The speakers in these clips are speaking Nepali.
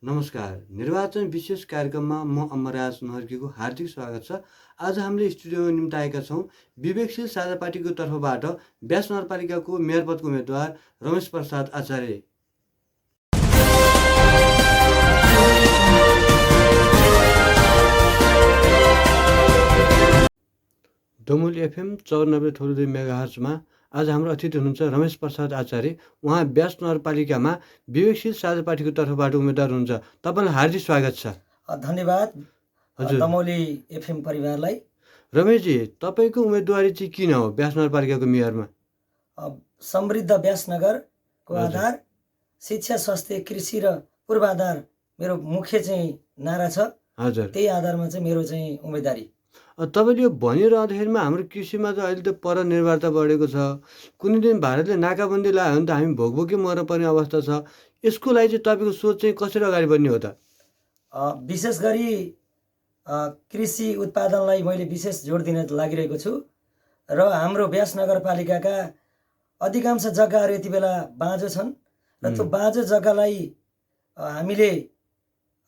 नमस्कार। निर्वाचन विशेष कार्यक्रममा म अमरराज महर्कीको हार्दिक स्वागत छ। आज हामीले स्टुडियोमा निम्ति आएका छौँ विवेकशील साझा पार्टीको तर्फबाट व्यास नगरपालिकाको मेयर पदको उम्मेदवार रमेश प्रसाद आचार्य। डोमुल एफएम 94.2 मेगाहर्जमा आज हाम्रो अतिथि हुनुहुन्छ रमेश प्रसाद आचार्य। उहाँ व्यास नगरपालिकामा विवेकशील साझा पार्टीको तर्फबाट उम्मेदवार हुनुहुन्छ। तपाईँलाई हार्दिक स्वागत छ। धन्यवाद हजुर। दमौली एफएम परिवारलाई। रमेशजी, तपाईँको उम्मेदवारी चाहिँ किन हो व्यास नगरपालिकाको मेयरमा? समृद्ध व्यासनगरको आधार शिक्षा, स्वास्थ्य, कृषि र पूर्वाधार मेरो मुख्य चाहिँ नारा छ। हजुर। त्यही आधारमा चाहिँ मेरो चाहिँ उम्मेदवारी। तपाईँले यो भनिरहँदाखेरिमा हाम्रो कृषिमा त अहिले त परनिर्भरता बढेको छ। कुनै दिन भारतले नाकाबन्दी लगायो भने त हामी भोकभोकै मर्न पर्ने अवस्था छ। यसको लागि चाहिँ तपाईँको सोच चाहिँ कसरी अगाडि बढ्ने हो त? विशेष गरी कृषि उत्पादनलाई मैले विशेष जोड दिन लागिरहेको छु र हाम्रो व्यास नगरपालिकाका अधिकांश जग्गाहरू यति बेला बाँझो छन् र त्यो बाँझो जग्गालाई हामीले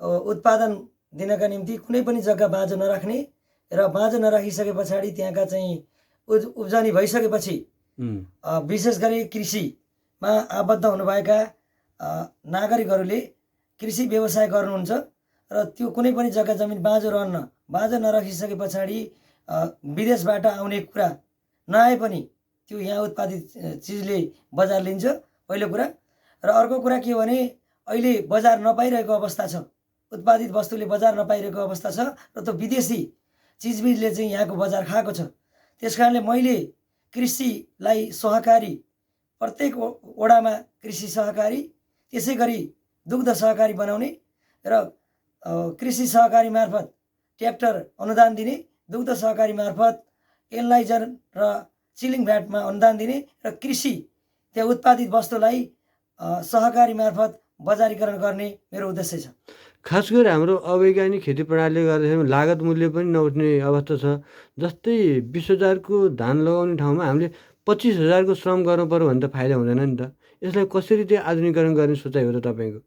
उत्पादन दिनका निम्ति कुनै पनि जग्गा बाँझो नराख्ने र बाँझो नराखिसके पछाडि त्यहाँका चाहिँ उब्जनी भइसकेपछि विशेष गरी कृषिमा आबद्ध हुनुभएका नागरिकहरूले कृषि व्यवसाय गर्नुहुन्छ र त्यो कुनै पनि जग्गा जमिन बाँझो रहन्न। बाँझो नराखिसके पछाडि विदेशबाट आउने कुरा नआए पनि त्यो यहाँ उत्पादित चिजले बजार लिन्छ, पहिलो कुरा। र अर्को कुरा के हो भने अहिले बजार नपाइरहेको अवस्था छ, उत्पादित वस्तुले बजार नपाइरहेको अवस्था छ र त्यो विदेशी चिजबिजले चाहिँ यहाँको बजार खाएको छ। त्यस कारणले मैले कृषिलाई सहकारी, प्रत्येक वडामा कृषि सहकारी, त्यसै गरी दुग्ध सहकारी बनाउने र कृषि सहकारी मार्फत ट्र्याक्टर अनुदान दिने, दुग्ध सहकारी मार्फत एनलाइजर र चिलिङ भ्याटमा अनुदान दिने र कृषि त्यहाँ उत्पादित वस्तुलाई सहकारी मार्फत बजारीकरण गर्ने मेरो उद्देश्य छ। खास गरी हाम्रो अवैज्ञानिक खेती प्रणालीले गर्दाखेरि लागत मूल्य पनि नउठ्ने अवस्था छ। जस्तै 20,000को धान लगाउने ठाउँमा हामीले 25,000को श्रम गर्नु पर्यो भने त फाइदा हुँदैन नि त। यसलाई कसरी चाहिँ आधुनिकीकरण गर्ने सोचाइ हो त तपाईँको?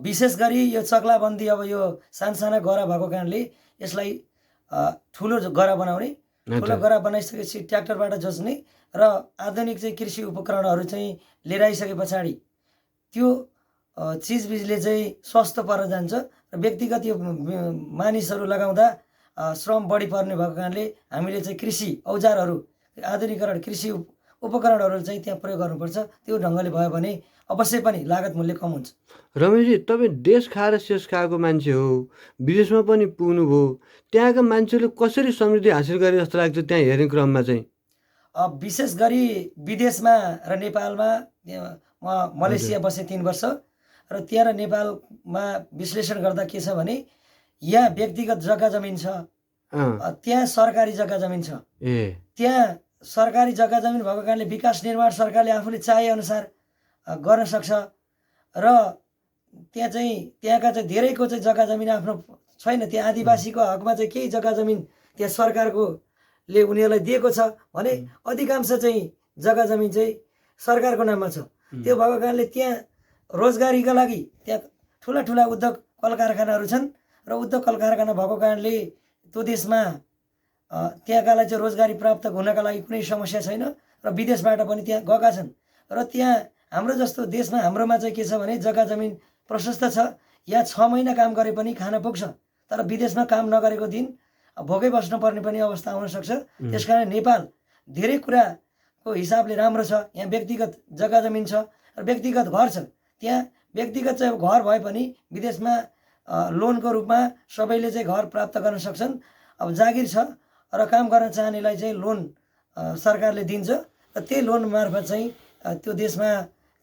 विशेष गरी यो चक्लाबन्दी अब यो सानसाना गरा भएको कारणले यसलाई ठुलो गरा बनाउने, ठुलो गरा बनाइसकेपछि ट्र्याक्टरबाट जोत्ने र आधुनिक चाहिँ कृषि उपकरणहरू चाहिँ लिएर आइसके पछाडि त्यो चिजबिजले चाहिँ सस्तो पर जान्छ र व्यक्तिगत यो मानिसहरू लगाउँदा श्रम बढी पर्ने भएको कारणले हामीले चाहिँ कृषि औजारहरू, आधुनिकीकरण कृषि उपकरणहरू चाहिँ त्यहाँ प्रयोग गर्नुपर्छ। त्यो ढङ्गले भयो भने अवश्य पनि लागत मूल्य कम हुन्छ। रमेशजी, तपाईँ देश खाएर शेष खाएको मान्छे हो, विदेशमा पनि पुग्नुभयो। त्यहाँका मान्छेले कसरी समृद्धि हासिल गरे जस्तो लाग्छ त्यहाँ हेर्ने क्रममा चाहिँ? विशेष गरी विदेशमा र नेपालमा म मलेसिया बसेँ 3 वर्ष र त्यहाँ र नेपालमा विश्लेषण गर्दा के छ भने यहाँ व्यक्तिगत जग्गा जमिन छ, त्यहाँ सरकारी जग्गा जमिन छ। त्यहाँ सरकारी जग्गा जमिन भएको कारणले विकास निर्माण सरकारले आफूले चाहे अनुसार गर्न सक्छ र त्यहाँ चाहिँ त्यहाँका चाहिँ धेरैको चाहिँ जग्गा जमिन आफ्नो छैन। त्यहाँ आदिवासीको हकमा चाहिँ केही जग्गा जमिन त्यहाँ सरकारकोले उनीहरूलाई दिएको छ भने अधिकांश चाहिँ जग्गा जमिन चाहिँ सरकारको नाममा छ। त्यो भएको कारणले त्यहाँ रोजगारीका लागि त्यहाँ ठुला ठुला उद्योग कल कारखानाहरू छन् र उद्योग कल कारखाना भएको कारणले त्यो देशमा त्यहाँकालाई चाहिँ रोजगारी प्राप्त हुनका लागि कुनै समस्या छैन र विदेशबाट पनि त्यहाँ गएका छन्। र त्यहाँ हाम्रो जस्तो देशमा हाम्रोमा चाहिँ के छ भने जग्गा जमिन प्रशस्त छ, यहाँ 6 महिना काम गरे पनि खान पुग्छ, तर विदेशमा काम नगरेको दिन भोकै बस्नुपर्ने पनि अवस्था आउन सक्छ। त्यसकारण नेपाल धेरै कुराको हिसाबले राम्रो छ। यहाँ व्यक्तिगत जग्गा जमिन छ र व्यक्तिगत घर छ। त्यहाँ व्यक्तिगत चाहिँ घर भए पनि विदेशमा लोनको रूपमा सबैले चाहिँ घर प्राप्त गर्न सक्छन्। अब जागिर छ र काम गर्न चाहनेलाई चाहिँ लोन सरकारले दिन्छ र त्यही लोन मार्फत चाहिँ त्यो देशमा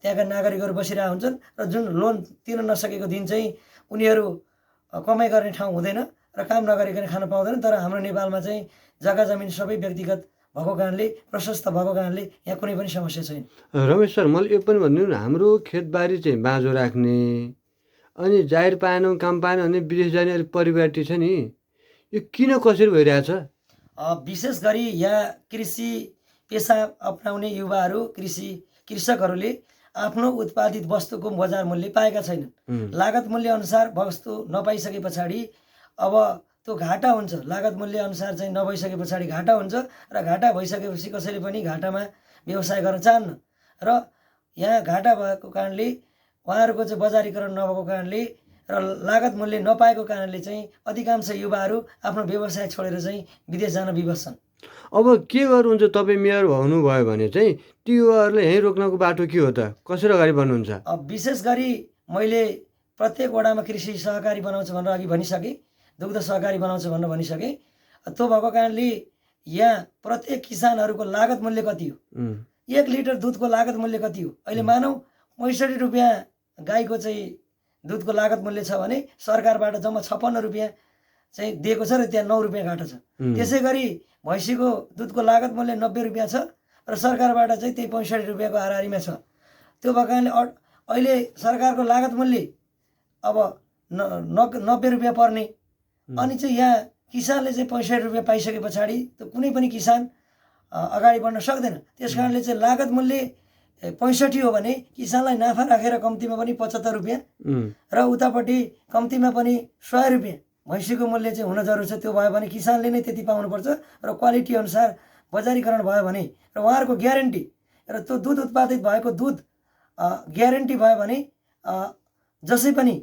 त्यहाँका नागरिकहरू बसिरहेका हुन्छन् र जुन लोन तिर्न नसकेको दिन चाहिँ उनीहरू कमाइ गर्ने ठाउँ हुँदैन र काम नगरिकन खान पाउँदैन। तर हाम्रो नेपालमा चाहिँ जग्गा जमिन सबै व्यक्तिगत भएको कारणले, प्रशस्त भएको कारणले यहाँ कुनै पनि समस्या छैन। रमेश सर, मैले यो पनि भनिदिनु, हाम्रो खेतबारी चाहिँ बाँझो राख्ने अनि जाहिर पाएनौँ, काम पाएन भने विदेश जाने अलिक परिपाटी छ नि, यो किन कसरी भइरहेछ? विशेष गरी यहाँ कृषि पेसा अपनाउने युवाहरू, कृषकहरूले आफ्नो उत्पादित वस्तुको बजार मूल्य पाएका छैनन्। लागत मूल्य अनुसार वस्तु नपाइसके पछाडि अब त्यो घाटा हुन्छ। लागत मूल्य अनुसार चाहिँ नभइसके पछाडि घाटा हुन्छ र घाटा भइसकेपछि कसैले पनि घाटामा व्यवसाय गर्न चाहन्न र यहाँ घाटा भएको कारणले उहाँहरूको चाहिँ बजारीकरण नभएको कारणले र लागत मूल्य नपाएको कारणले चाहिँ अधिकांश युवाहरू आफ्नो व्यवसाय छोडेर चाहिँ विदेश जान विवश छन्। अब के गर्नुहुन्छ? तपाईँ मेयर हुनुभयो भने चाहिँ ती युवाहरूलाई यहीँ रोक्नको बाटो के हो त? कसरी अगाडि बढ्नुहुन्छ? विशेष गरी मैले प्रत्येक वडामा कृषि सहकारी बनाउँछु भनेर अघि भनिसकेँ, दुग्ध सहकारी बनाउँछु भनेर भनिसकेँ। त्यो भएको कारणले यहाँ प्रत्येक किसानहरूको लागत मूल्य कति हो, 1 लिटर दुधको लागत मूल्य कति हो? अहिले मानौ 65 रुपियाँ गाईको चाहिँ दुधको लागत मूल्य छ भने सरकारबाट जम्मा 56 रुपियाँ चाहिँ दिएको छ र त्यहाँ 9 रुपियाँ घाटा छ। त्यसै गरी भैँसीको दुधको लागत मूल्य 90 रुपियाँ छ र सरकारबाट चाहिँ त्यही 65 रुपियाँको हाराहारीमा छ। त्यो भएको कारणले अहिले सरकारको लागत मूल्य अब 90 रुपियाँ पर्ने, अनि चाहिँ यहाँ किसानले चाहिँ 65 रुपियाँ पाइसके पछाडि त कुनै पनि किसान अगाडि बढ्न सक्दैन। त्यस कारणले चाहिँ लागत मूल्य 65 हो भने किसानलाई नाफा राखेर कम्तीमा पनि 75 रुपियाँ र उतापट्टि कम्तीमा पनि 100 रुपियाँ भैँसीको मूल्य चाहिँ हुन जरुरी छ। त्यो भयो भने किसानले नै त्यति पाउनुपर्छ र क्वालिटी अनुसार बजारीकरण भयो भने र उहाँहरूको ग्यारेन्टी र त्यो दुध उत्पादित भएको दुध ग्यारेन्टी भयो भने जसै पनि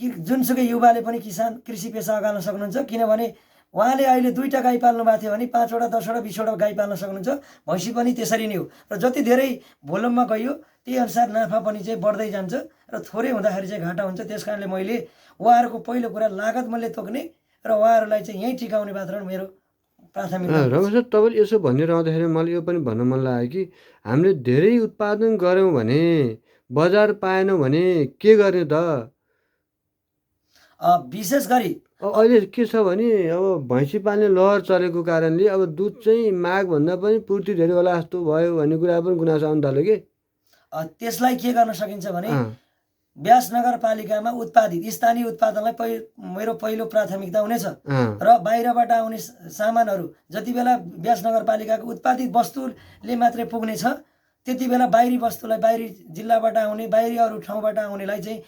जुनसुकै युवाले पनि किसान कृषि पेसा अगाल्न सक्नुहुन्छ। किनभने उहाँले अहिले 2टा गाई पाल्नु भएको थियो भने 5वटा 10वटा 20वटा गाई पाल्न सक्नुहुन्छ। भैँसी पनि त्यसरी नै हो र जति धेरै भोल्युममा गयो त्यही अनुसार नाफा पनि चाहिँ बढ्दै जान्छ र थोरै हुँदाखेरि चाहिँ घाटा हुन्छ। त्यस कारणले मैले उहाँहरूको पहिलो कुरा लागत मूल्य तोक्ने र उहाँहरूलाई चाहिँ यहीँ टिकाउने वातावरण मेरो प्राथमिकता। रमेश सर, तपाईँले यसो भनिरहँदाखेरि मलाई यो पनि भन्न मन लाग्यो कि हामीले धेरै उत्पादन गऱ्यौँ भने बजार पाएनौँ भने के गर्ने त? विशेष गरी अहिले के छ भने अब भैँसी पाल्ने लहर चलेको कारणले अब दुध चाहिँ मागभन्दा पनि पूर्ति धेरै होला जस्तो भयो भन्ने कुरा पनि गुनासो आउनु थाल्यो कि त्यसलाई के गर्न सकिन्छ भने व्यास नगरपालिकामा उत्पादित स्थानीय उत्पादनलाई मेरो पहिलो प्राथमिकता हुनेछ र बाहिरबाट आउने सामानहरू जति बेला व्यास नगरपालिकाको उत्पादित वस्तुले मात्रै पुग्ने छ त्यति बेला बाहिरी वस्तुलाई बाहिरी जिल्लाबाट आउने बाहिरी अरू ठाउँबाट आउनेलाई चाहिँ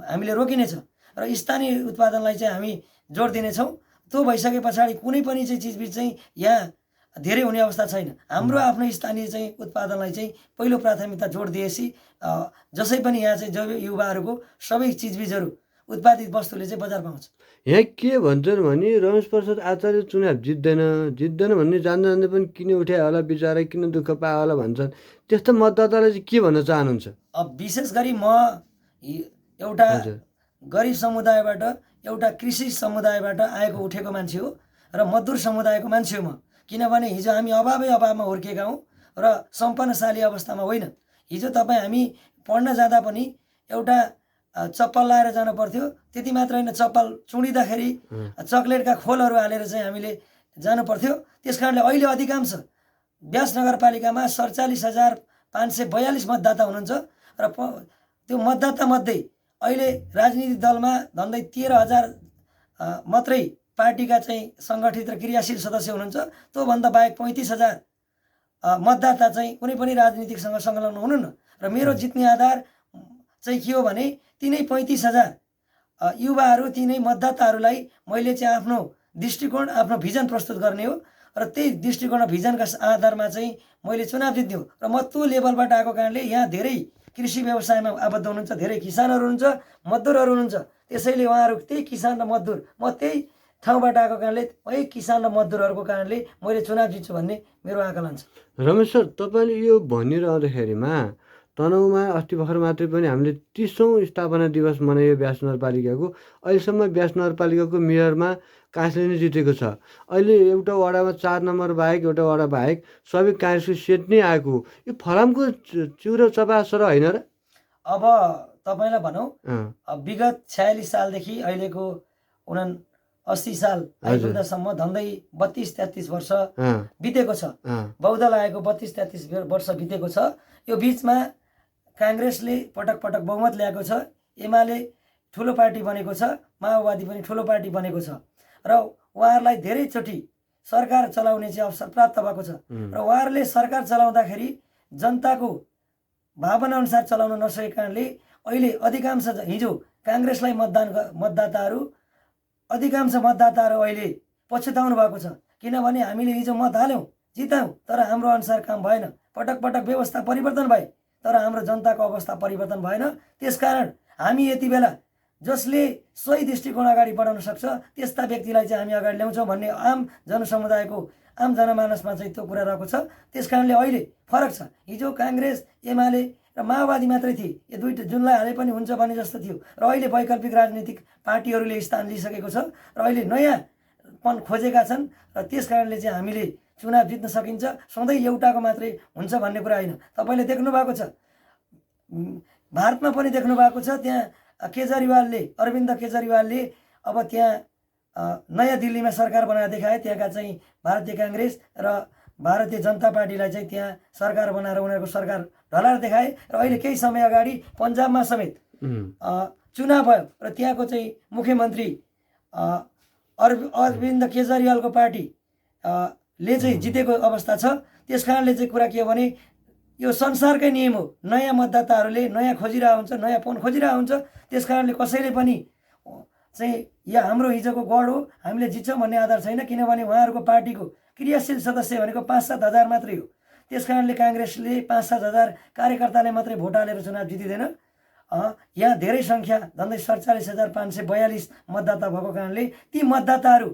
हामीले रोकिनेछ र स्थानीय उत्पादनलाई चाहिँ हामी जोड दिनेछौँ। त्यो भइसके पछाडि कुनै पनि चाहिँ चिजबिज चाहिँ यहाँ धेरै हुने अवस्था छैन। हाम्रो आफ्नो स्थानीय चाहिँ उत्पादनलाई चाहिँ पहिलो प्राथमिकता जोड दिएपछि जसै पनि यहाँ चाहिँ जब युवाहरूको सबै चिजबिजहरू उत्पादित वस्तुले चाहिँ बजार पाउँछ। यहाँ के भन्छन् भने रमेश प्रसाद आचार्य चुनाव जित्दैन भन्ने जान्दा जान्दै पनि किन उठायो होला बिचरा, किन दुःख पायो होला भन्छन्। त्यस्तो मतदातालाई चाहिँ के भन्न चाहनुहुन्छ? विशेष गरी म एउटा गरिब समुदायबाट एउटा कृषि समुदायबाट आएको उठेको मान्छे हो र मजदुर समुदायको मान्छे हो म। किनभने हिजो हामी अभावमा हुर्केका हौँ र सम्पन्नशाली अवस्थामा होइन। हिजो हामी पढ्न जाँदा पनि एउटा चप्पल लाएर जानु पर्थ्यो। त्यति मात्र होइन, चप्पल चुडिँदाखेरि चक्लेटका खोलहरू हालेर चाहिँ हामीले जानु पर्थ्यो। त्यस कारणले अहिले अधिकांश व्यास नगरपालिकामा 47,542 मतदाता हुनुहुन्छ र त्यो मतदाता मध्ये अहिले राजनीतिक दलमा झन्डै 13,000 मात्रै पार्टीका चाहिँ सङ्गठित र क्रियाशील सदस्य हुनुहुन्छ। त्योभन्दा बाहेक 35,000 मतदाता चाहिँ कुनै पनि राजनीतिकसँग संलग्न हुनुहुन्न र मेरो जित्ने आधार चाहिँ के हो भने तिनै 35,000 युवाहरू तिनै मतदाताहरूलाई मैले चाहिँ आफ्नो दृष्टिकोण आफ्नो भिजन प्रस्तुत गर्ने हो र त्यही दृष्टिकोण र भिजनका आधारमा चाहिँ मैले चुनाव जित्ने हो र म त्यो लेभलबाट आएको कारणले यहाँ धेरै कृषि व्यवसायमा आबद्ध हुनुहुन्छ, धेरै किसानहरू हुनुहुन्छ, मजदुरहरू हुनुहुन्छ। त्यसैले उहाँहरू त्यही किसान र मजदुर, म त्यही ठाउँबाट आएको कारणले यही किसान र मजदुरहरूको कारणले मैले चुनाव जित्छु भन्ने मेरो आकलन छ। रमेश सर, तपाईँले यो भनिरहँदाखेरिमा तनहुँमा अस्ति भर्खर मात्रै पनि हामीले 30औं स्थापना दिवस मनायो व्यास नगरपालिकाको। अहिलेसम्म व्यास नगरपालिकाको मेयरमा काङ्ग्रेसले नै जितेको छ। अहिले एउटा वडामा 4 नम्बर बाहेक एउटा वडा बाहेक सबै काङ्ग्रेसको सेट नै आएको। यो फलामको चिउरो चपासर होइन र? अब तपाईँलाई भनौँ विगत 46 सालदेखि अहिलेको 79 साल आइपुग्दासम्म झन्डै 32-33 वर्ष बितेको छ। बौद्ध लागेको 32-33 वर्ष बितेको छ। यो बिचमा काङ्ग्रेसले पटक पटक बहुमत ल्याएको छ, एमाले ठुलो पार्टी बनेको छ, माओवादी पनि ठुलो पार्टी बनेको छ र उहाँहरूलाई धेरैचोटि सरकार चलाउने चाहिँ अवसर प्राप्त भएको छ र उहाँहरूले सरकार चलाउँदाखेरि जनताको भावना अनुसार चलाउन नसकेको कारणले अहिले अधिकांश हिजो काङ्ग्रेसलाई मतदाताहरू अधिकांश मतदाताहरू अहिले पछुताउनु भएको छ। किनभने हामीले हिजो मत हाल्यौँ, जित्यौँ, तर हाम्रो अनुसार काम भएन। पटक पटक व्यवस्था परिवर्तन भए तर हाम्रो जनताको अवस्था परिवर्तन भएन। त्यसकारण हामी यति बेला जसले सही दृष्टिकोण अगाडि बढाउन सक्छ त्यस्ता व्यक्तिलाई चाहिँ हामी अगाडि ल्याउँछौँ भन्ने आम जनसमुदायको आम जनमानसमा चाहिँ त्यो कुरा रहेको छ। त्यस कारणले अहिले फरक छ। हिजो काङ्ग्रेस, एमाले र माओवादी मात्रै थिए, यो दुईटा जुनलाई हाले पनि हुन्छ भन्ने जस्तो थियो। र अहिले वैकल्पिक राजनीतिक पार्टीहरूले स्थान लिइसकेको छ र अहिले नयाँपन खोजेका छन्। र त्यस कारणले चाहिँ हामीले चुनाव जित्न सकिन्छ, सधैँ एउटाको मात्रै हुन्छ भन्ने कुरा होइन। तपाईँले देख्नु भएको छ, भारतमा पनि देख्नु भएको छ, त्यहाँ अरविन्द केजरीवालले अब त्यहाँ नयाँ दिल्लीमा सरकार बनाएर देखाए। त्यहाँका चाहिँ भारतीय काङ्ग्रेस र भारतीय जनता पार्टीलाई चाहिँ त्यहाँ सरकार बनाएर उनीहरूको सरकार ढलाएर देखाए। र अहिले केही समय अगाडि पन्जाबमा समेत चुनाव भयो र त्यहाँको चाहिँ मुख्यमन्त्री अरविन्द केजरीवालको पार्टी ले चाहिँ जितेको अवस्था छ। त्यस कारणले चाहिँ कुरा के हो भने यो संसारकै नियम हो, नयाँ मतदाताहरूले नयाँ खोजिरहेको हुन्छ, नयाँपन खोजिरहेको हुन्छ। त्यस कारणले कसैले पनि चाहिँ या हाम्रो हिजोको गढ हो, हामीले जित्छौँ भन्ने आधार छैन। किनभने उहाँहरूको पार्टीको क्रियाशील सदस्य भनेको 5-7 हजार मात्रै हो। त्यस कारणले काङ्ग्रेसले 5-7 हजार कार्यकर्ताले मात्रै भोट हालेर चुनाव जितिँदैन। यहाँ धेरै सङ्ख्या झन्डै 47,542 मतदाता भएको कारणले ती मतदाताहरू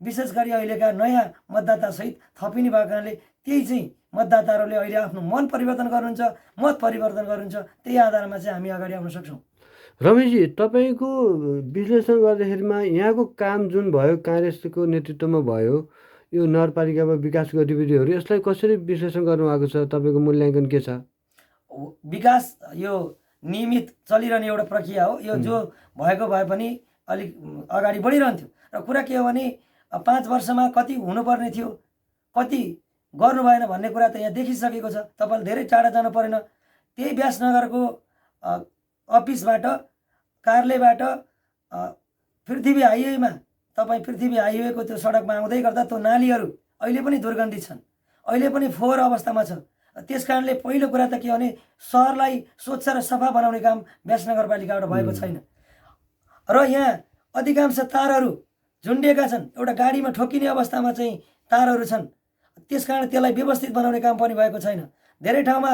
विशेष गरी अहिलेका नयाँ मतदातासहित थपिने भएको कारणले त्यही चाहिँ मतदाताहरूले अहिले आफ्नो मन परिवर्तन गर्नुहुन्छ, मत परिवर्तन गर्नुहुन्छ। त्यही आधारमा चाहिँ हामी अगाडि आउन सक्छौँ। रमेशजी, तपाईँको विश्लेषण गर्दाखेरिमा यहाँको काम जुन भयो, काङ्ग्रेसको नेतृत्वमा भयो, यो नगरपालिकामा विकास गतिविधिहरू, यसलाई कसरी विश्लेषण गर्नुभएको छ? तपाईँको मूल्याङ्कन के छ? विकास यो नियमित चलिरहने एउटा प्रक्रिया हो। यो जो भएको भए पनि अलिक अगाडि बढिरहन्थ्यो। र कुरा के हो भने 5 वर्षमा कति हुनुपर्ने थियो, कति गर्नु भएन भन्ने कुरा त यहाँ देखिसकेको छ। तपाईँले धेरै टाढा जानु परेन। त्यही व्यासनगरको अफिसबाट, कार्यालयबाट पृथ्वी हाइवेमा, तपाईँ पृथ्वी हाइवेको त्यो सडकमा आउँदै गर्दा त्यो नालीहरू अहिले पनि दुर्गन्धित छन्, अहिले पनि फोहोर अवस्थामा छ। त्यस कारणले पहिलो कुरा त के भने सहरलाई स्वच्छ र सफा बनाउने काम व्यासनगरपालिकाबाट भएको छैन। र यहाँ अधिकांश तारहरू झुन्डिएका छन्, एउटा गाडीमा ठोकिने अवस्थामा चाहिँ तारहरू छन्। त्यस कारण त्यसलाई व्यवस्थित बनाउने काम पनि भएको छैन। धेरै ठाउँमा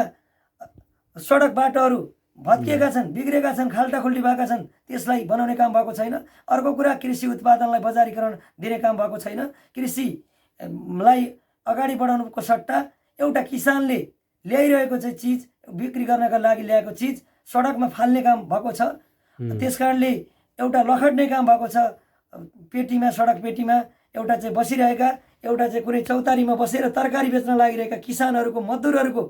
सडक बाटोहरू भत्किएका छन्, बिग्रेका छन्, खाल्टाखुल्टी भएका छन्, त्यसलाई बनाउने काम भएको छैन। अर्को कुरा कृषि उत्पादनलाई बजारीकरण दिने काम भएको छैन। कृषिलाई अगाडि बढाउनुको सट्टा एउटा किसानले ल्याइरहेको चाहिँ चिज, बिक्री गर्नका लागि ल्याएको चिज सडकमा फाल्ने काम भएको छ। त्यस कारणले एउटा लखड्ने काम भएको छ। पेटीमा, सडक पेटीमा एउटा चाहिँ बसिरहेका, एउटा चाहिँ कुनै चौतारीमा बसेर तरकारी बेच्न लागिरहेका किसानहरूको, मजदुरहरूको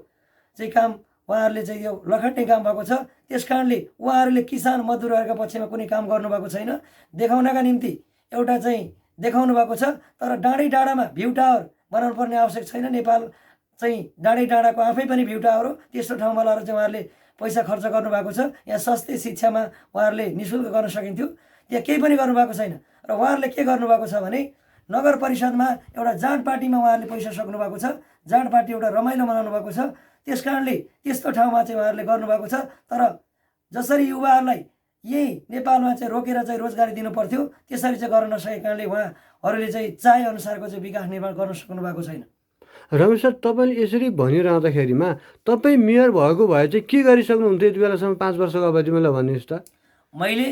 चाहिँ काम उहाँहरूले चाहिँ यो लखड्ने काम भएको छ। त्यस कारणले उहाँहरूले किसान मजदुरहरूको पक्षमा कुनै काम गर्नुभएको छैन। देखाउनका निम्ति एउटा चाहिँ देखाउनु भएको छ, तर डाँडै डाँडामा भ्यू टावर बनाउनु पर्ने आवश्यक छैन। नेपाल चाहिँ डाँडै डाँडाको आफै पनि भ्यू टावर हो। त्यस्तो ठाउँमा लगेर चाहिँ उहाँहरूले पैसा खर्च गर्नुभएको छ। यहाँ सस्तै शिक्षामा उहाँहरूले निःशुल्क गर्न सकिन्थ्यो, त्यहाँ केही पनि गर्नुभएको छैन। र उहाँहरूले के गर्नुभएको छ भने नगर परिषदमा एउटा जाँड पार्टीमा उहाँहरूले पैसा सक्नु भएको छ। जाँड पार्टी एउटा रमाइलो मनाउनु भएको छ। त्यस कारणले त्यस्तो ठाउँमा चाहिँ उहाँहरूले गर्नुभएको छ। तर जसरी युवाहरूलाई यही नेपालमा चाहिँ रोकेर चाहिँ रोजगारी दिनु पर्थ्यो, त्यसरी चाहिँ गर्न नसकेको कारणले उहाँहरूले चाहिँ चाहे अनुसारको चाहिँ विकास निर्माण गर्न सक्नु भएको छैन। रमेश सर, तपाईँले यसरी भनिरहँदाखेरिमा तपाईँ मेयर भएको भए चाहिँ के गरिसक्नुहुन्थ्यो यति बेलासम्म 5 वर्षको अवधिमा? ल भन्नुहोस् त। मैले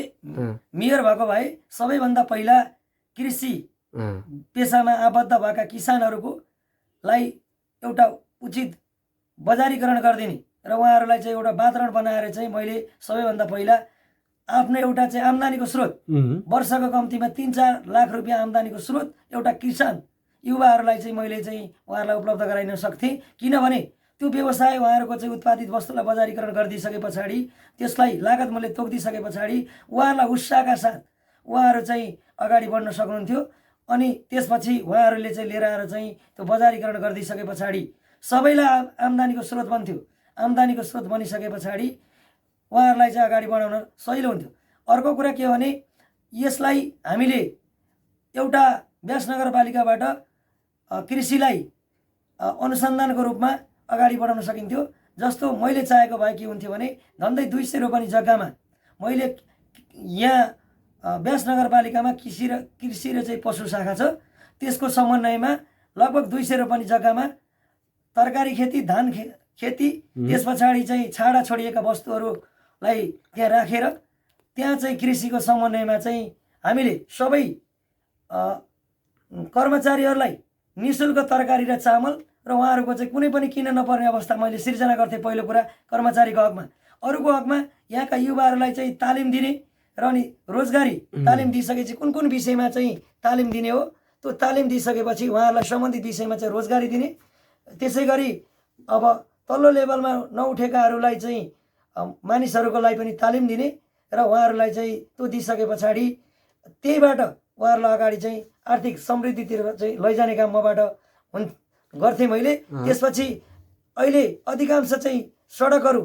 मेयर भएको भए सबैभन्दा पहिला कृषि पेसामा आबद्ध भएका किसानहरूको लाई एउटा उचित बजारीकरण गरिदिने र उहाँहरूलाई चाहिँ एउटा वातावरण बनाएर चाहिँ मैले सबैभन्दा पहिला आफ्नो एउटा चाहिँ आम्दानीको स्रोत, वर्षको कम्तीमा 3-4 लाख रुपियाँ आम्दानीको स्रोत एउटा किसान युवाहरूलाई चाहिँ मैले चाहिँ उहाँहरूलाई उपलब्ध गराइन सक्थेँ। किनभने त्यो व्यवसाय उहाँहरूको चाहिँ उत्पादित वस्तुलाई बजारीकरण गरिदिइसके पछाडि, त्यसलाई लागत मूल्य तोकिदिइसके पछाडि उहाँहरूलाई उत्साहका साथ उहाँहरू चाहिँ अगाडि बढ्न सक्नुहुन्थ्यो। अनि त्यसपछि उहाँहरूले चाहिँ लिएर आएर चाहिँ त्यो बजारीकरण गरिदिइसके पछाडि सबैलाई आम्दानीको स्रोत बन्थ्यो। आम्दानीको स्रोत बनिसके पछाडि उहाँहरूलाई चाहिँ अगाडि बढाउन सजिलो हुन्थ्यो। अर्को कुरा के हो भने यसलाई हामीले एउटा व्यास नगरपालिकाबाट कृषिलाई अनुसन्धानको रूपमा अगाडि बढाउन सकिन्थ्यो जस्तो मैले चाहेको भए के हुन्थ्यो भने झन्डै 200 रोपनी जग्गामा मैले यहाँ व्यास नगरपालिकामा कृषि र चाहिँ पशु शाखा छ, त्यसको समन्वयमा लगभग 200 रोपनी जग्गामा तरकारी खेती, धान खेती, त्यस पछाडि चाहिँ छाडा छोडिएका वस्तुहरूलाई त्यहाँ राखेर त्यहाँ चाहिँ कृषिको समन्वयमा चाहिँ हामीले सबै कर्मचारीहरूलाई निःशुल्क तरकारी र चामल र उहाँहरूको चाहिँ कुनै पनि किन नपर्ने अवस्था मैले सिर्जना गर्थेँ। पहिलो कुरा कर्मचारीको हकमा। अरूको हकमा यहाँका युवाहरूलाई चाहिँ तालिम दिने र अनि रोजगारी तालिम दिइसकेपछि कुन कुन विषयमा चाहिँ तालिम दिने हो, त्यो तालिम दिइसकेपछि उहाँहरूलाई सम्बन्धित विषयमा चाहिँ रोजगारी दिने। त्यसै गरी अब तल्लो लेभलमा नउठेकाहरूलाई चाहिँ मानिसहरूको लागि पनि तालिम दिने र उहाँहरूलाई चाहिँ त्यो दिइसके पछाडि त्यहीबाट उहाँहरूलाई अगाडि चाहिँ आर्थिक समृद्धितिर चाहिँ लैजाने काम मबाट गर्थेँ मैले। त्यसपछि अहिले अधिकांश चाहिँ सडकहरू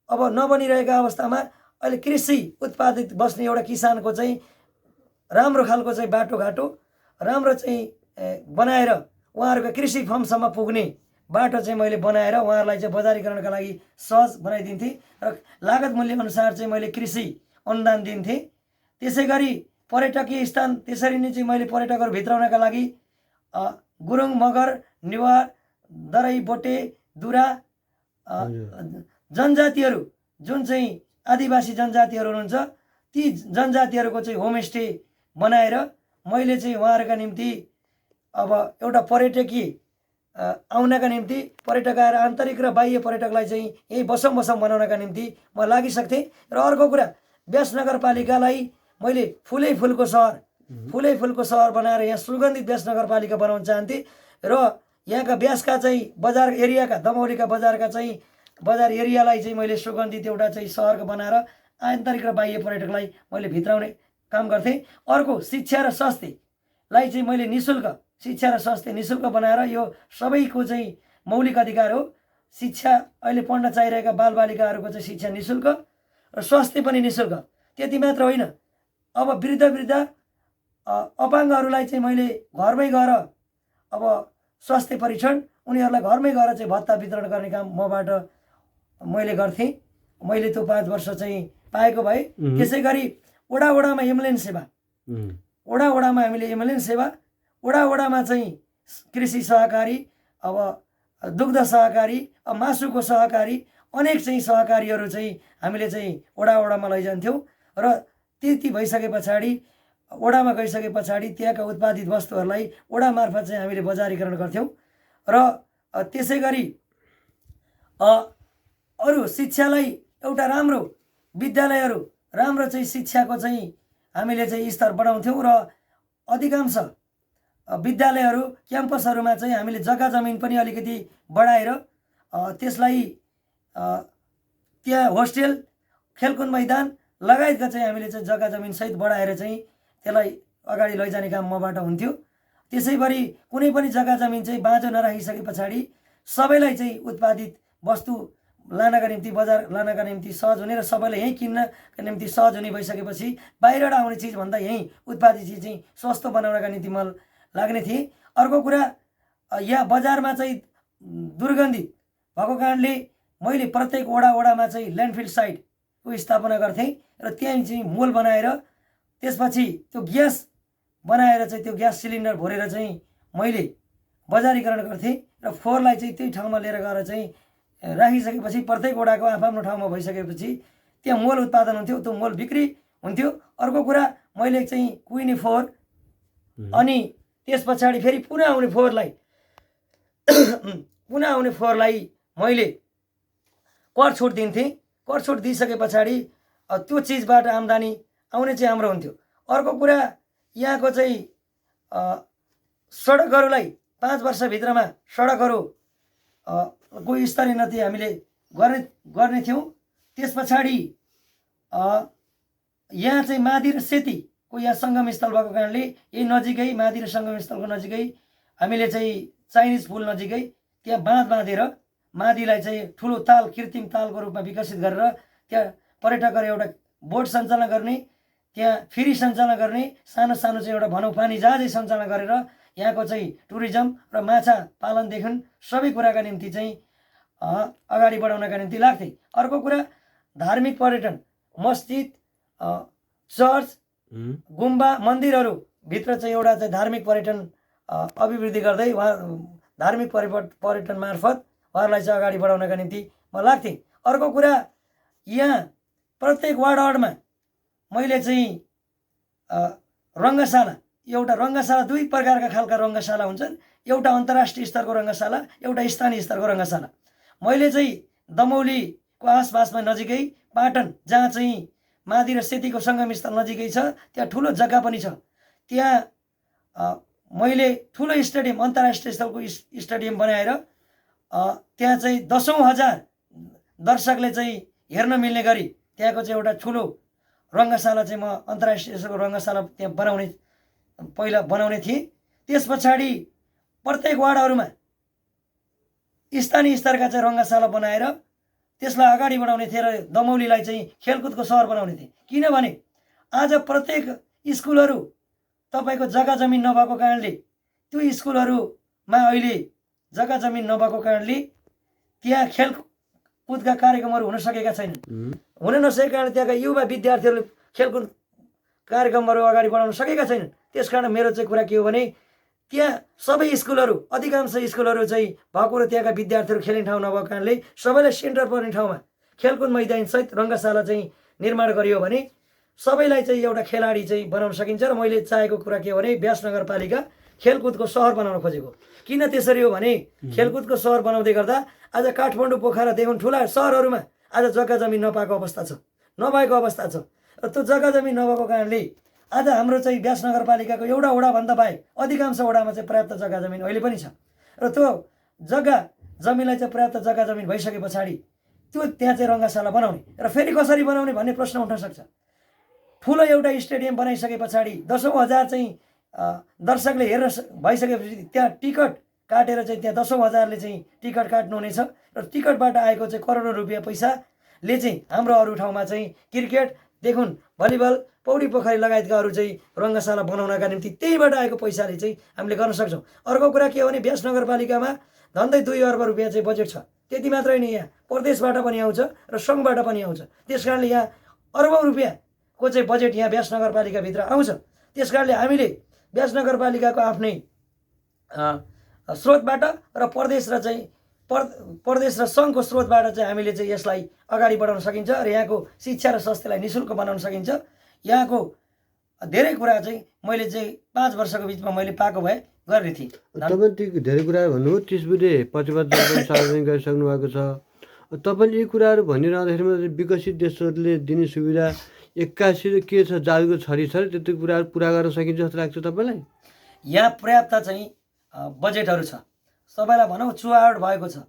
अब नबनिरहेका अवस्थामा अहिले कृषि उत्पादित बस्ने एउटा किसानको चाहिँ राम्रो खालको चाहिँ बाटोघाटो राम्रो चाहिँ बनाएर उहाँहरूको कृषि फर्मसम्म पुग्ने बाटो चाहिँ मैले बनाएर उहाँहरूलाई चाहिँ बजारीकरणका लागि सहज बनाइदिन्थेँ र लागत मूल्य अनुसार चाहिँ मैले कृषि अनुदान दिन्थेँ। त्यसै गरी पर्यटकीय स्थान त्यसरी नै चाहिँ मैले पर्यटकहरू भित्राउनका लागि गुरुङ, मगर, नेवार, दराई, बोटे, दुरा जनजातिहरू जुन चाहिँ आदिवासी जनजातिहरू हुनुहुन्छ ती जनजातिहरूको चाहिँ होमस्टे बनाएर मैले चाहिँ उहाँहरूका निम्ति अब एउटा पर्यटकीय आउनका निम्ति पर्यटक आएर आन्तरिक र बाह्य पर्यटकलाई चाहिँ यही बसौँ बनाउनका निम्ति म लागिसक्थेँ। र अर्को कुरा व्यास नगरपालिकालाई मैले फुलै फुलको सहर बनाएर यहाँ सुगन्धित व्यास नगरपालिका बनाउन चाहन्थेँ र यहाँका व्यासका चाहिँ बजार एरियाका दमौलीका बजारका चाहिँ बजार एरियालाई चाहिँ मैले सुगन्धित एउटा चाहिँ सहरको बनाएर आन्तरिक र बाह्य पर्यटकलाई मैले भित्राउने काम गर्थेँ। अर्को शिक्षा र स्वास्थ्यलाई चाहिँ मैले निःशुल्क शिक्षा र स्वास्थ्य निःशुल्क बनाएर यो सबैको चाहिँ मौलिक अधिकार हो। शिक्षा अहिले पढ्न चाहिरहेका बालबालिकाहरूको चाहिँ शिक्षा निःशुल्क र स्वास्थ्य पनि निःशुल्क। त्यति मात्र होइन, अब वृद्ध अपाङ्गहरूलाई चाहिँ मैले घरमै गएर अब स्वास्थ्य परीक्षण उनीहरूलाई घरमै गएर चाहिँ भत्ता वितरण गर्ने काम मबाट मैले गर्थेँ। मैले त्यो 5 वर्ष चाहिँ पाएको भए। त्यसै गरी वडामा एम्बुलेन्स सेवा, वडामा हामीले एम्बुलेन्स सेवा, वडामा चाहिँ कृषि सहकारी, अब दुग्ध सहकारी, अब मासुको सहकारी, अनेक चाहिँ सहकारीहरू चाहिँ हामीले चाहिँ वडामा लैजान्थ्यौँ र त्यति भइसके पछाडि वडामा गइसके पछाडि त्यहाँका उत्पादित वस्तुहरूलाई वडा मार्फत चाहिँ हामीले बजारीकरण गर्थ्यौँ। र त्यसै गरी अरू शिक्षालाई एउटा राम्रो विद्यालयहरू राम्रो चाहिँ शिक्षाको चाहिँ हामीले चाहिँ स्तर बढाउँथ्यौँ र अधिकांश विद्यालयहरू क्याम्पसहरूमा चाहिँ हामीले जग्गा जमिन पनि अलिकति बढाएर त्यसलाई त्यहाँ होस्टेल, खेलकुद मैदान लगायतका चाहिँ हामीले चाहिँ जग्गा जमिन सहित बढाएर चाहिँ त्यसलाई अगाडि लैजाने काम मबाट हुन्थ्यो। त्यसै गरी कुनै पनि जग्गा जमिन चाहिँ बाँझो नराखिसके पछाडि सबैलाई चाहिँ उत्पादित वस्तु लानका निम्ति बजार लानका निम्ति सहज हुने र सबैले यहीँ किन्नका निम्ति सहज हुने भइसकेपछि बाहिरबाट आउने चिजभन्दा यहीँ उत्पादित चिज चाहिँ सस्तो बनाउनका निम्ति म लाग्ने थिएँ। अर्को कुरा यहाँ बजारमा चाहिँ दुर्गन्धित भएको कारणले मैले प्रत्येक वडामा चाहिँ ल्यान्डफिल साइटको स्थापना गर्थेँ र त्यहाँ चाहिँ मोल बनाएर त्यसपछि त्यो ग्यास बनाएर चाहिँ त्यो ग्यास सिलिन्डर भरेर चाहिँ मैले बजारीकरण गर्थेँ र फोहोरलाई चाहिँ त्यही ठाउँमा लिएर गएर चाहिँ राखिसकेपछि प्रत्येक वडाको आफ्नो ठाउँमा भइसकेपछि त्यहाँ मोल उत्पादन हुन्थ्यो, त्यो मोल बिक्री हुन्थ्यो। अर्को कुरा मैले चाहिँ कुहिने फोहोर अनि त्यस पछाडि फेरि पुनः आउने फोहोरलाई मैले कर छुट दिन्थेँ। कर छुट दिइसके पछाडि त्यो चिजबाट आम्दानी आउने चाहिँ हाम्रो हुन्थ्यो। अर्को कुरा यहाँको चाहिँ सडकहरूलाई 5 वर्षभित्रमा सडकहरू को स्तरोन्नति हामीले गर्ने थियौँ। त्यस पछाडि यहाँ चाहिँ मादी र सेतीको यहाँ सङ्गम स्थल भएको कारणले यही नजिकै मादी र सङ्गम स्थलको नजिकै हामीले चाहिँ चाइनिज पुल नजिकै त्यहाँ बाँध बाँधेर मादीलाई चाहिँ ठुलो ताल, कृत्रिम तालको रूपमा विकसित गरेर त्यहाँ पर्यटकहरू एउटा बोट सञ्चालन गर्ने, त्यहाँ फेरी सञ्चालन गर्ने, सानो सानो चाहिँ एउटा भनौँ पानी जहाजै सञ्चालन गरेर यहाँको चाहिँ टुरिज्म र माछा पालनदेखि सबै कुराका निम्ति चाहिँ अगाडि बढाउनका निम्ति लाग्थे। अर्को कुरा धार्मिक पर्यटन, मस्जिद, चर्च, गुम्बा, मन्दिरहरूभित्र चाहिँ एउटा चाहिँ धार्मिक पर्यटन अभिवृद्धि गर्दै उहाँ धार्मिक पर्यटन मार्फत उहाँहरूलाई चाहिँ अगाडि बढाउनका निम्ति म लाग्थेँ। अर्को कुरा यहाँ प्रत्येक वार्डमा मैले चाहिँ रङ्गशाला, एउटा रङ्गशाला दुई प्रकारका खालका रङ्गशाला हुन्छन्, एउटा अन्तर्राष्ट्रिय स्तरको रङ्गशाला, एउटा स्थानीय स्तरको रङ्गशाला। मैले चाहिँ दमौलीको आसपासमा नजिकै पाटन, जहाँ चाहिँ मादी र सेतीको सङ्गम स्थल नजिकै छ, त्यहाँ ठुलो जग्गा पनि छ। त्यहाँ मैले ठुलो स्टेडियम, अन्तर्राष्ट्रिय स्तरको स्टेडियम बनाएर त्यहाँ चाहिँ 10,000 दर्शकले चाहिँ हेर्न मिल्ने गरी त्यहाँको चाहिँ एउटा ठुलो रङ्गशाला चाहिँ म अन्तर्राष्ट्रिय स्तरको रङ्गशाला त्यहाँ पहिला बनाउने थिएँ। त्यस पछाडि प्रत्येक वार्डहरूमा स्थानीय स्तरका चाहिँ रङ्गशाला बनाएर त्यसलाई अगाडि बढाउने थिएँ र दमौलीलाई चाहिँ खेलकुदको सहर बनाउने थिएँ। किनभने आज प्रत्येक स्कुलहरू तपाईँको जग्गा जमिन नभएको कारणले, त्यो स्कुलहरूमा अहिले जग्गा जमिन नभएको कारणले त्यहाँ खेलकुदका कार्यक्रमहरू हुन सकेका छैनन्। हुन नसकेका कारण त्यहाँका युवा विद्यार्थीहरूले खेलकुद कार्यक्रमहरू अगाडि बढाउन सकेका छैनन्। त्यस कारण मेरो चाहिँ कुरा के हो भने त्यहाँ सबै स्कुलहरू, अधिकांश स्कुलहरू चाहिँ भएको र त्यहाँका विद्यार्थीहरू खेल्ने ठाउँ नभएको कारणले सबैलाई सेन्टर पर्ने ठाउँमा खेलकुद मैदानसहित रङ्गशाला चाहिँ निर्माण गरियो भने सबैलाई चाहिँ एउटा खेलाडी चाहिँ बनाउन सकिन्छ। र मैले चाहेको कुरा के हो भने व्यास नगरपालिका खेलकुदको सहर बनाउन खोजेको। किन त्यसरी हो भने खेलकुदको सहर बनाउँदै गर्दा आज काठमाडौँ, पोखरादेखि ठुला सहरहरूमा आज जग्गा जमिन नपाएको अवस्था छ, नभएको अवस्था छ। र त्यो जग्गा जमिन नभएको कारणले आज हाम्रो चाहिँ व्यास नगरपालिकाको एउटा वडाभन्दा बाहेक अधिकांश वडामा चाहिँ पर्याप्त जग्गा जमिन अहिले पनि छ। र त्यो जग्गा जमिनलाई चाहिँ पर्याप्त जग्गा जमिन भइसके पछाडि त्यो त्यहाँ चाहिँ रङ्गशाला बनाउने र फेरि कसरी बनाउने भन्ने प्रश्न उठ्न सक्छ। ठुलो एउटा स्टेडियम बनाइसके पछाडि 10,000 चाहिँ दर्शकले हेर्न भइसकेपछि त्यहाँ टिकट काटेर चाहिँ त्यहाँ 10,000ले चाहिँ टिकट काट्नुहुनेछ र टिकटबाट आएको चाहिँ करोडौँ रुपियाँ पैसाले चाहिँ हाम्रो अरू ठाउँमा चाहिँ क्रिकेटदेखि भलिबल, पौडी पोखरी लगायतका अरू चाहिँ रङ्गशाला बनाउनका निम्ति त्यहीबाट आएको पैसाले चाहिँ हामीले गर्न सक्छौँ। अर्को कुरा के हो भने व्यास नगरपालिकामा झन्डै 2 अर्ब रुपियाँ चाहिँ बजेट छ। त्यति मात्रै नै यहाँ प्रदेशबाट पनि आउँछ र सङ्घबाट पनि आउँछ। त्यस कारणले यहाँ अर्बौँ रुपियाँको चाहिँ बजेट यहाँ व्यास नगरपालिकाभित्र आउँछ। त्यस कारणले हामीले व्यास नगरपालिकाको आफ्नै स्रोतबाट र प्रदेश र सङ्घको स्रोतबाट चाहिँ हामीले चाहिँ यसलाई अगाडि बढाउन सकिन्छ र यहाँको शिक्षा र स्वास्थ्यलाई निःशुल्क बनाउन सकिन्छ। यहाँको धेरै कुरा चाहिँ मैले चाहिँ 5 वर्षको बिचमा मैले पाएको भए गर्ने थिएँ। तपाईँले धेरै कुराहरू भन्नुभयो, 30 बुँदे प्रतिबद्धता पनि सार्वजनिक गरिसक्नु भएको छ। तपाईँले यी कुराहरू भनिरहँदाखेरिमा विकसित देशहरूले दिने सुविधा 81 के छ, जादुको छरी छ, त्यति कुराहरू पुरा गर्न सकिन्छ जस्तो लाग्छ तपाईँलाई? यहाँ पर्याप्त चाहिँ बजेटहरू छ। सबैलाई भनौँ चुहावट भएको छ।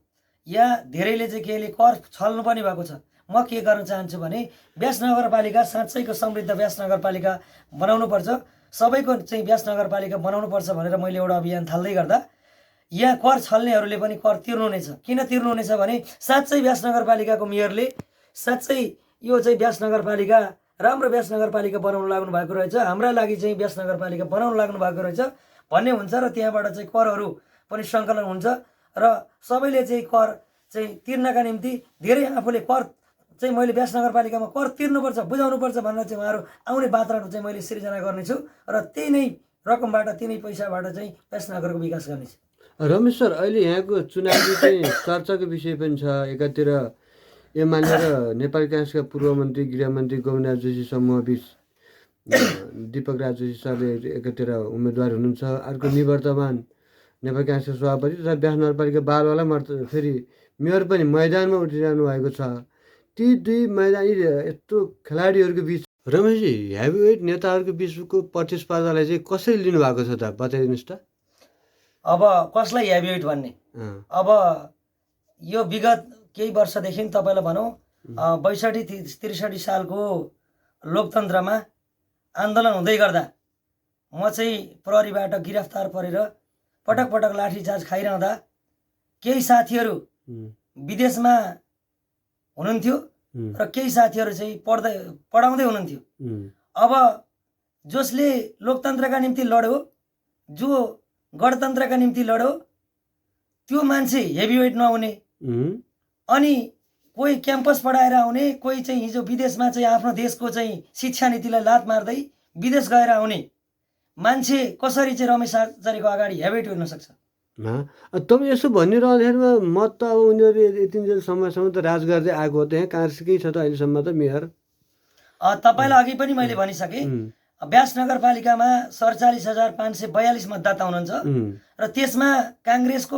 यहाँ धेरैले चाहिँ केले कर छल्नु पनि भएको छ। म के गर्न चाहन्छु भने व्यास नगरपालिका साँच्चैको समृद्ध व्यास नगरपालिका बनाउनुपर्छ, सबैको चाहिँ व्यास नगरपालिका बनाउनुपर्छ भनेर मैले एउटा अभियान थाल्दै गर्दा यहाँ कर छल्नेहरूले पनि कर तिर्नुहुनेछ। किन तिर्नुहुनेछ भने साँच्चै व्यास नगरपालिकाको मेयरले साँच्चै यो चाहिँ व्यास नगरपालिका राम्रो व्यास नगरपालिका बनाउन लाग्नु भएको रहेछ, हाम्रा लागि चाहिँ व्यास नगरपालिका बनाउन लाग्नु भएको रहेछ भन्ने हुन्छ र त्यहाँबाट चाहिँ करहरू पनि सङ्कलन हुन्छ र सबैले चाहिँ कर चाहिँ तिर्नका निम्ति धेरै आफूले कर चाहिँ मैले व्यास नगरपालिकामा कर तिर्नुपर्छ, बुझाउनुपर्छ भनेर चाहिँ उहाँहरू आउने वातावरण चाहिँ मैले सिर्जना गर्नेछु र त्यही नै रकमबाट, त्यही नै पैसाबाट चाहिँ व्यास नगरको विकास गर्नेछु। रमेश सर, अहिले यहाँको चुनावी चाहिँ चर्चाको विषय पनि छ। एकातिर एमाले र नेपाली काङ्ग्रेसका पूर्व मन्त्री गृहमन्त्री गोविन्दराज जोशी समूहबीच दीपक राज जोशी सरले एकातिर उम्मेदवार हुनुहुन्छ, अर्को निवर्तमान नेपाली काङ्ग्रेसका सभापति तथा व्यास नगरपालिका बालवाला फेरि मेयर पनि मैदानमा उठिरहनु भएको छ। ती दुई मैदानी यत्रो खेलाडीहरूको बिच रमेशजी हेभीवेट नेताहरूको बिचको प्रतिस्पर्धालाई चाहिँ कसरी लिनुभएको छ त बताइदिनुहोस् त। अब कसलाई हेभीवेट भन्ने, अब यो विगत केही वर्षदेखि तपाईँलाई भनौँ 62-63 सालको लोकतन्त्रमा आन्दोलन हुँदै गर्दा म चाहिँ प्रहरीबाट गिरफ्तार परेर पटक पटक लाठीचार्ज खाइरहँदा केही साथीहरू विदेशमा हुनुहुन्थ्यो र केही साथीहरू चाहिँ पढाउँदै हुनुहुन्थ्यो। अब जसले लोकतन्त्रका निम्ति लड्यो, जो गणतन्त्रका निम्ति लड्यो, त्यो मान्छे हेभीवेट नहुने अनि कोही क्याम्पस पढाएर आउने, कोही चाहिँ हिजो विदेशमा चाहिँ आफ्नो देशको चाहिँ शिक्षा नीतिलाई लात मार्दै विदेश गएर आउने मान्छे कसरी चाहिँ रमेश आचार्यको अगाडि हेबिट हुन सक्छ? तपाईँ यसो भनिरहँदाखेरिमा म त अब उनीहरू यति समयसम्म त राज गर्दै आएको हो त यहाँ काङ्ग्रेसकै छ त अहिलेसम्म त मेयर। तपाईँलाई अघि पनि मैले भनिसकेँ, ब्यास नगरपालिकामा 47,542 मतदाता हुनुहुन्छ र त्यसमा काङ्ग्रेसको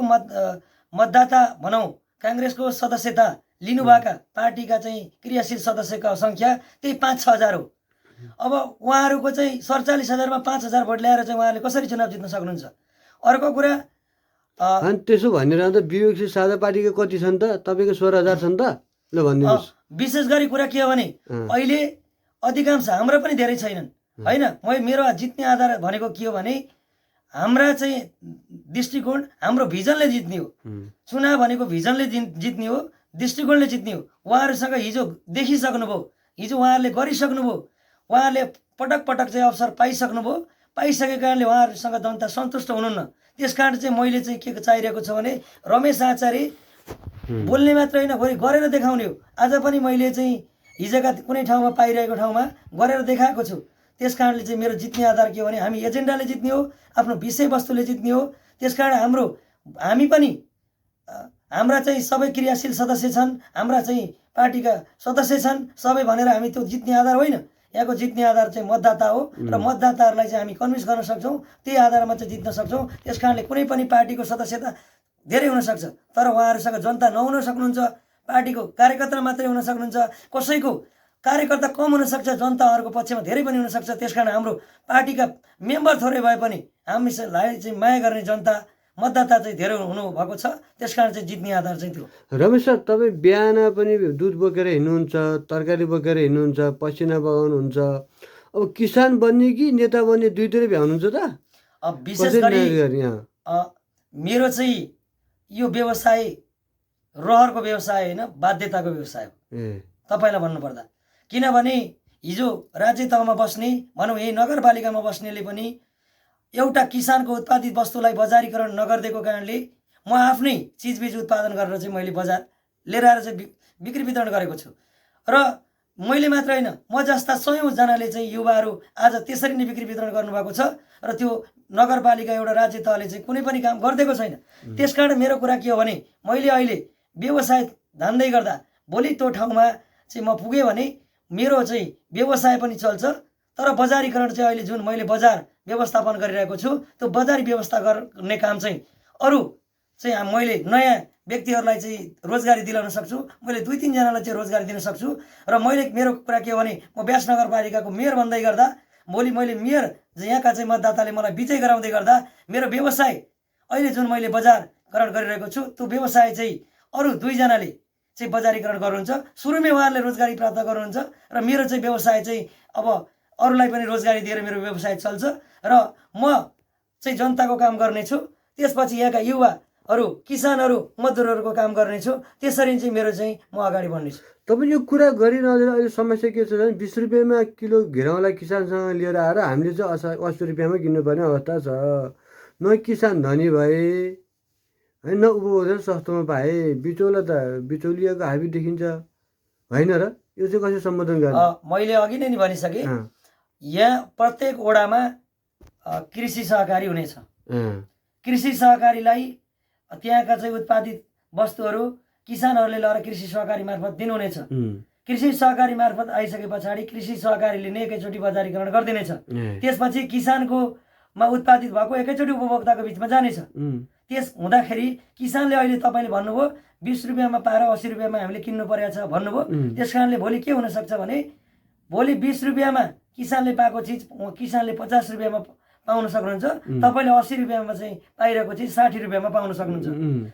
मतदाता भनौँ काङ्ग्रेसको सदस्यता लिनुभएका पार्टीका चाहिँ क्रियाशील सदस्यको सङ्ख्या त्यही 5-6 हजार हो। अब उहाँहरूको चाहिँ 47,000 मा 5,000 भोट ल्याएर चाहिँ उहाँले कसरी चुनाव जित्न सक्नुहुन्छ? अर्को कुरा, अनि त्यसो भनिरहँदा विवेकशील साझा पार्टीको कति छन् त? तपाईँको 16,000 छन् त? ल भनिदिनुहोस्। विशेष गरी कुरा के हो भने अहिले अधिकांश हाम्रो पनि धेरै छैनन् होइन। मेरो जित्ने आधार भनेको के हो भने हाम्रा चाहिँ दृष्टिकोण, हाम्रो भिजनले जित्ने हो। चुनाव भनेको भिजनले जित्ने हो, दृष्टिकोणले जित्ने हो। उहाँहरूसँग हिजो देखिसक्नुभयो, हिजो उहाँहरूले गरिसक्नुभयो, उहाँहरूले पटक पटक चाहिँ अवसर पाइसक्नुभयो। पाइसकेको कारणले उहाँहरूसँग जनता सन्तुष्ट हुनुहुन्न। त्यस कारण चाहिँ मैले चाहिँ के चाहिरहेको छ भने रमेश आचार्य बोल्ने मात्र होइन, बरु गरेर देखाउने हो। आज पनि मैले चाहिँ हिजोका कुनै ठाउँमा पाइरहेको ठाउँमा गरेर देखाएको छु। त्यस कारणले चाहिँ मेरो जित्ने आधार के हो भने हामी एजेन्डाले जित्ने हो, आफ्नो विषयवस्तुले जित्ने हो। त्यस कारण हामी पनि हाम्रा चाहिँ सबै क्रियाशील सदस्य छन्, हाम्रा चाहिँ पार्टीका सदस्य छन् सबै भनेर हामी त्यो जित्ने आधार होइन। यहाँको जित्ने आधार चाहिँ मतदाता हो र मतदाताहरूलाई चाहिँ हामी कन्भिन्स गर्न सक्छौँ, त्यही आधारमा चाहिँ जित्न सक्छौँ। त्यस कारणले कुनै पनि पार्टीको सदस्यता धेरै हुनसक्छ, तर उहाँहरूसँग जनता नहुन सक्नुहुन्छ, पार्टीको कार्यकर्ता मात्रै हुन सक्नुहुन्छ, कसैको कार्यकर्ता कम हुनसक्छ, जनताहरूको पक्षमा धेरै पनि हुनसक्छ। त्यस कारण हाम्रो पार्टीका मेम्बर थोरै भए पनि हामीलाई चाहिँ माया गर्ने जनता मतदाता चाहिँ धेरै हुनुभएको छ। त्यस कारण चाहिँ जित्ने आधार चाहिँ त्यो। रमेश सर, तपाईँ बिहान पनि दुध बोकेर हिँड्नुहुन्छ, तरकारी बोकेर हिँड्नुहुन्छ, पसिना बगाउनुहुन्छ। अब किसान बन्ने कि नेता बन्ने दुईटै भ्याउनुहुन्छ त? विशेष गरी मेरो चाहिँ यो व्यवसाय रहरको व्यवसाय होइन, बाध्यताको व्यवसाय हो तपाईँलाई भन्नुपर्दा। किनभने हिजो राज्य तहमा बस्ने भनौँ यही नगरपालिकामा बस्नेले पनि एउटा किसानको उत्पादित वस्तुलाई बजारीकरण नगरिदिएको कारणले म आफ्नै चिजबिज उत्पादन गरेर चाहिँ मैले बजार लिएर आएर चाहिँ बिक्री वितरण गरेको छु। र मैले मात्र होइन, म जस्ता सयौँजनाले चाहिँ युवाहरू आज त्यसरी नै बिक्री वितरण गर्नुभएको छ र त्यो नगरपालिका एउटा राज्य तहले चाहिँ कुनै पनि काम गरिदिएको छैन। त्यस कारण मेरो कुरा के हो भने मैले अहिले व्यवसाय धान्दै गर्दा भोलि त्यो ठाउँमा चाहिँ म पुगेँ भने मेरो चाहिँ व्यवसाय पनि चल्छ, तर बजारीकरण चाहिँ अहिले जुन मैले बजार व्यवस्थापन गरिरहेको छु त्यो बजारी व्यवस्था गर्ने काम चाहिँ अरू चाहिँ मैले नयाँ व्यक्तिहरूलाई चाहिँ रोजगारी दिलाउन सक्छु, मैले 2-3 जनालाई चाहिँ रोजगारी दिन सक्छु। र मेरो कुरा के हो भने म ब्यास नगरपालिकाको मेयर बन्दै गर्दा भोलि मैले मेयर यहाँका चाहिँ मतदाताले मलाई विजय गराउँदै गर्दा मेरो व्यवसाय अहिले जुन मैले बजारकरण गरिरहेको छु त्यो व्यवसाय चाहिँ अरू 2 जनाले चाहिँ बजारीकरण गर्नुहुन्छ, सुरुमै उहाँहरूले रोजगारी प्राप्त गर्नुहुन्छ र मेरो चाहिँ व्यवसाय चाहिँ अब अरूलाई पनि रोजगारी दिएर मेरो व्यवसाय चल्छ र म चाहिँ जनताको काम गर्नेछु। त्यसपछि यहाँका युवाहरू, किसानहरू, मजदुरहरूको काम गर्नेछु। त्यसरी चाहिँ मेरो चाहिँ म अगाडि बढ्नेछु। तपाईँ यो कुरा गरिरहँदैन अहिले समस्या के छ भने 20 रुपियाँमा किलो घिराउलाई किसानसँग लिएर आएर हामीले चाहिँ 80 रुपियाँमा किन्नुपर्ने अवस्था छ। न किसान धनी भए होइन, न उपभोक्ता सस्तोमा पाए, बिचौलियाको हाबी देखिन्छ होइन र? यो चाहिँ कसरी सम्बोधन गर्ने? मैले अघि नै भनिसकेँ, यहाँ प्रत्येक वडामा कृषि सहकारी हुनेछ। कृषि सहकारीलाई त्यहाँका चाहिँ उत्पादित वस्तुहरू किसानहरूले लगेर कृषि सहकारी मार्फत दिनुहुनेछ। कृषि सहकारी मार्फत आइसके पछाडि कृषि सहकारीले नै एकैचोटि बजारीकरण गरिदिनेछ। त्यसपछि किसानकोमा उत्पादित भएको एकैचोटि उपभोक्ताको बिचमा जानेछ। त्यस हुँदाखेरि किसानले अहिले तपाईँले भन्नुभयो 20 रुपियाँमा पाएर 80 रुपियाँमा हामीले किन्नु परेको छ भन्नुभयो। त्यस कारणले भोलि के हुनसक्छ भने भोलि 20 रुपियाँमा किसानले पाएको चिज किसानले 50 रुपियाँमा पाउन सक्नुहुन्छ, तपाईँले 80 रुपियाँमा चाहिँ पाइरहेको चिज 60 रुपियाँमा पाउन सक्नुहुन्छ।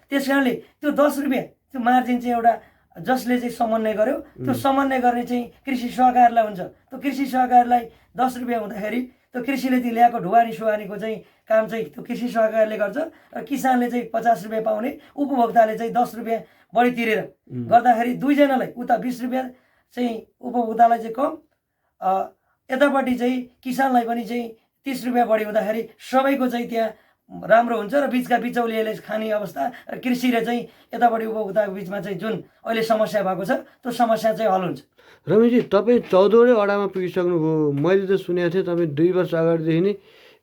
त्यस कारणले त्यो 10 रुपियाँ त्यो मार्जिन चाहिँ एउटा जसले चाहिँ समन्वय गर्यो, त्यो समन्वय गर्ने चाहिँ कृषि सहकारीलाई हुन्छ। त्यो कृषि सहकारीलाई 10 रुपियाँ हुँदाखेरि त्यो कृषिले चाहिँ ल्याएको ढुवानी सुवानीको चाहिँ काम चाहिँ त्यो कृषि सहकारीले गर्छ र किसानले चाहिँ 50 रुपियाँ पाउने, उपभोक्ताले चाहिँ 10 रुपियाँ बढी तिरेर गर्दाखेरि दुईजनालाई उता 20 रुपियाँ चाहिँ उपभोक्तालाई चाहिँ कम, यतापट्टि चाहिँ किसानलाई पनि चाहिँ 30 रुपियाँ बढी हुँदाखेरि सबैको चाहिँ त्यहाँ राम्रो हुन्छ र बिचका बिचौलियाले खाने अवस्था र कृषि र चाहिँ यतापट्टि उपभोक्ताको बिचमा चाहिँ जुन अहिले समस्या भएको छ त्यो समस्या चाहिँ हल हुन्छ। रमेशजी, तपाईँ 14वटै वडामा पुगिसक्नुभयो। मैले त सुनेको थिएँ तपाईँ 2 वर्ष अगाडिदेखि नै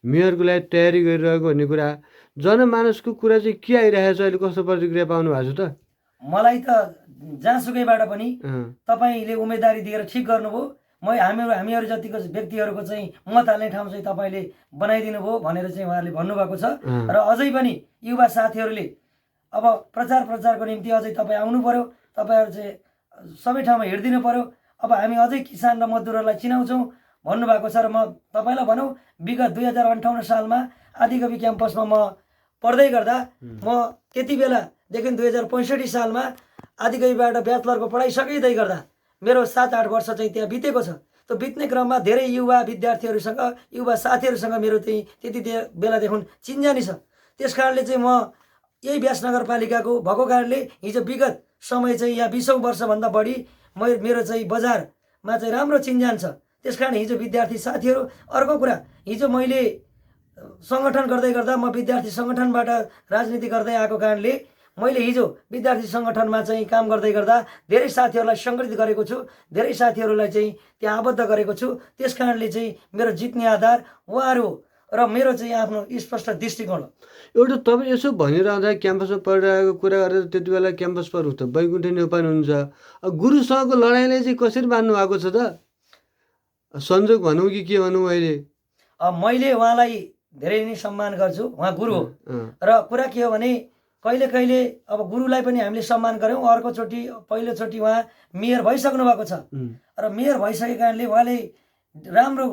मेयरको लागि तयारी गरिरहेको भन्ने कुरा। जनमानसको कुरा चाहिँ के आइरहेको छ अहिले, कस्तो प्रतिक्रिया पाउनु भएको छ त? मलाई त जहाँसुकैबाट पनि अँ, तपाईँले उम्मेदवारी दिएर ठिक गर्नुभयो। हामीहरू जतिको व्यक्तिहरूको चाहिँ मत हाल्ने ठाउँ चाहिँ तपाईँले बनाइदिनु भयो भनेर चाहिँ उहाँहरूले भन्नुभएको छ। अँ। र अझै पनि युवा साथीहरूले अब प्रचारको निम्ति अझै तपाईँ आउनु पर्यो, तपाईँहरू चाहिँ सबै ठाउँमा हिँडिदिनु पर्यो। अब हामी अझै किसान र मजदुरहरूलाई चिनाउँछौँ भन्नुभएको छ। र म तपाईँलाई भनौँ, विगत 2058 सालमा आदिकवि क्याम्पसमा म पढ्दै गर्दा म त्यति बेलादेखि 2065 सालमा आदिकविबाट ब्याचलरको पढाइ सकिँदै गर्दा मेरो 7-8 वर्ष चाहिँ त्यहाँ बितेको छ। त्यो बित्ने क्रममा धेरै युवा विद्यार्थीहरूसँग, युवा साथीहरूसँग मेरो चाहिँ त्यति बेलादेखि चिन्जानी छ। त्यस कारणले चाहिँ म यही व्यास नगरपालिकाको भएको कारणले हिजो विगत समय चाहिँ यहाँ 20औं वर्षभन्दा बढी मेरो चाहिँ बजारमा चाहिँ राम्रो चिन्जान छ। त्यस कारण हिजो विद्यार्थी साथीहरू, अर्को कुरा हिजो मैले सङ्गठन गर्दै गर्दा म विद्यार्थी सङ्गठनबाट राजनीति गर्दै आएको कारणले मैले हिजो विद्यार्थी सङ्गठनमा चाहिँ काम गर्दै गर्दा धेरै साथीहरूलाई सङ्गठित गरेको छु, धेरै साथीहरूलाई चाहिँ त्यहाँ आबद्ध गरेको छु। त्यस कारणले चाहिँ मेरो जित्ने आधार उहाँहरू हो र मेरो चाहिँ आफ्नो स्पष्ट दृष्टिकोण हो। एउटा तपाईँ यसो भनिरहँदा क्याम्पसमा पढिरहेको कुरा गरेर त्यति बेला क्याम्पस प्रमुख त बैकुण्ठ नेउपा हुनुहुन्छ। गुरुसँगको लडाइँलाई चाहिँ कसरी मान्नु भएको छ त? संजोग भनौँ कि के भनौँ अहिले? मैले उहाँलाई धेरै नै सम्मान गर्छु, उहाँ गुरु हो। अँ, र कुरा के हो भने कहिले कहिले अब गुरुलाई पनि हामीले सम्मान गऱ्यौँ। पहिलोचोटि उहाँ मेयर भइसक्नु भएको छ र मेयर भइसकेको कारणले उहाँले राम्रो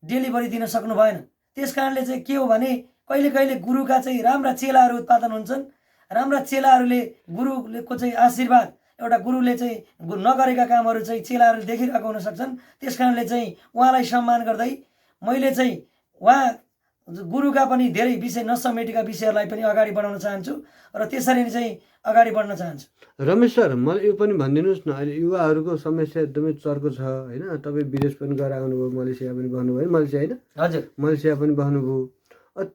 डेलिभरी दिन सक्नु भएन। त्यस कारणले चाहिँ के हो भने कहिले कहिले गुरुका चाहिँ राम्रा चेलाहरू उत्पादन हुन्छन्। राम्रा चेलाहरूले गुरुको चाहिँ आशीर्वाद, एउटा गुरुले चाहिँ नगरेका कामहरू चाहिँ चेलाहरूले देखिरहेको हुन सक्छन्। त्यस कारणले चाहिँ उहाँलाई सम्मान गर्दै मैले चाहिँ उहाँ गुरुका पनि धेरै विषय नसमेटेका विषयहरूलाई पनि अगाडि बढाउन चाहन्छु र त्यसरी नै चाहिँ अगाडि बढ्न चाहन्छु। रमेश सर, मलाई यो पनि भनिदिनुहोस् न, अहिले युवाहरूको समस्या एकदमै चर्को छ होइन? तपाईँ विदेश पनि गएर आउनुभयो, मलेसिया पनि बस्नुभयो, मलेसिया होइन, हजुर, मलेसिया पनि बस्नुभयो।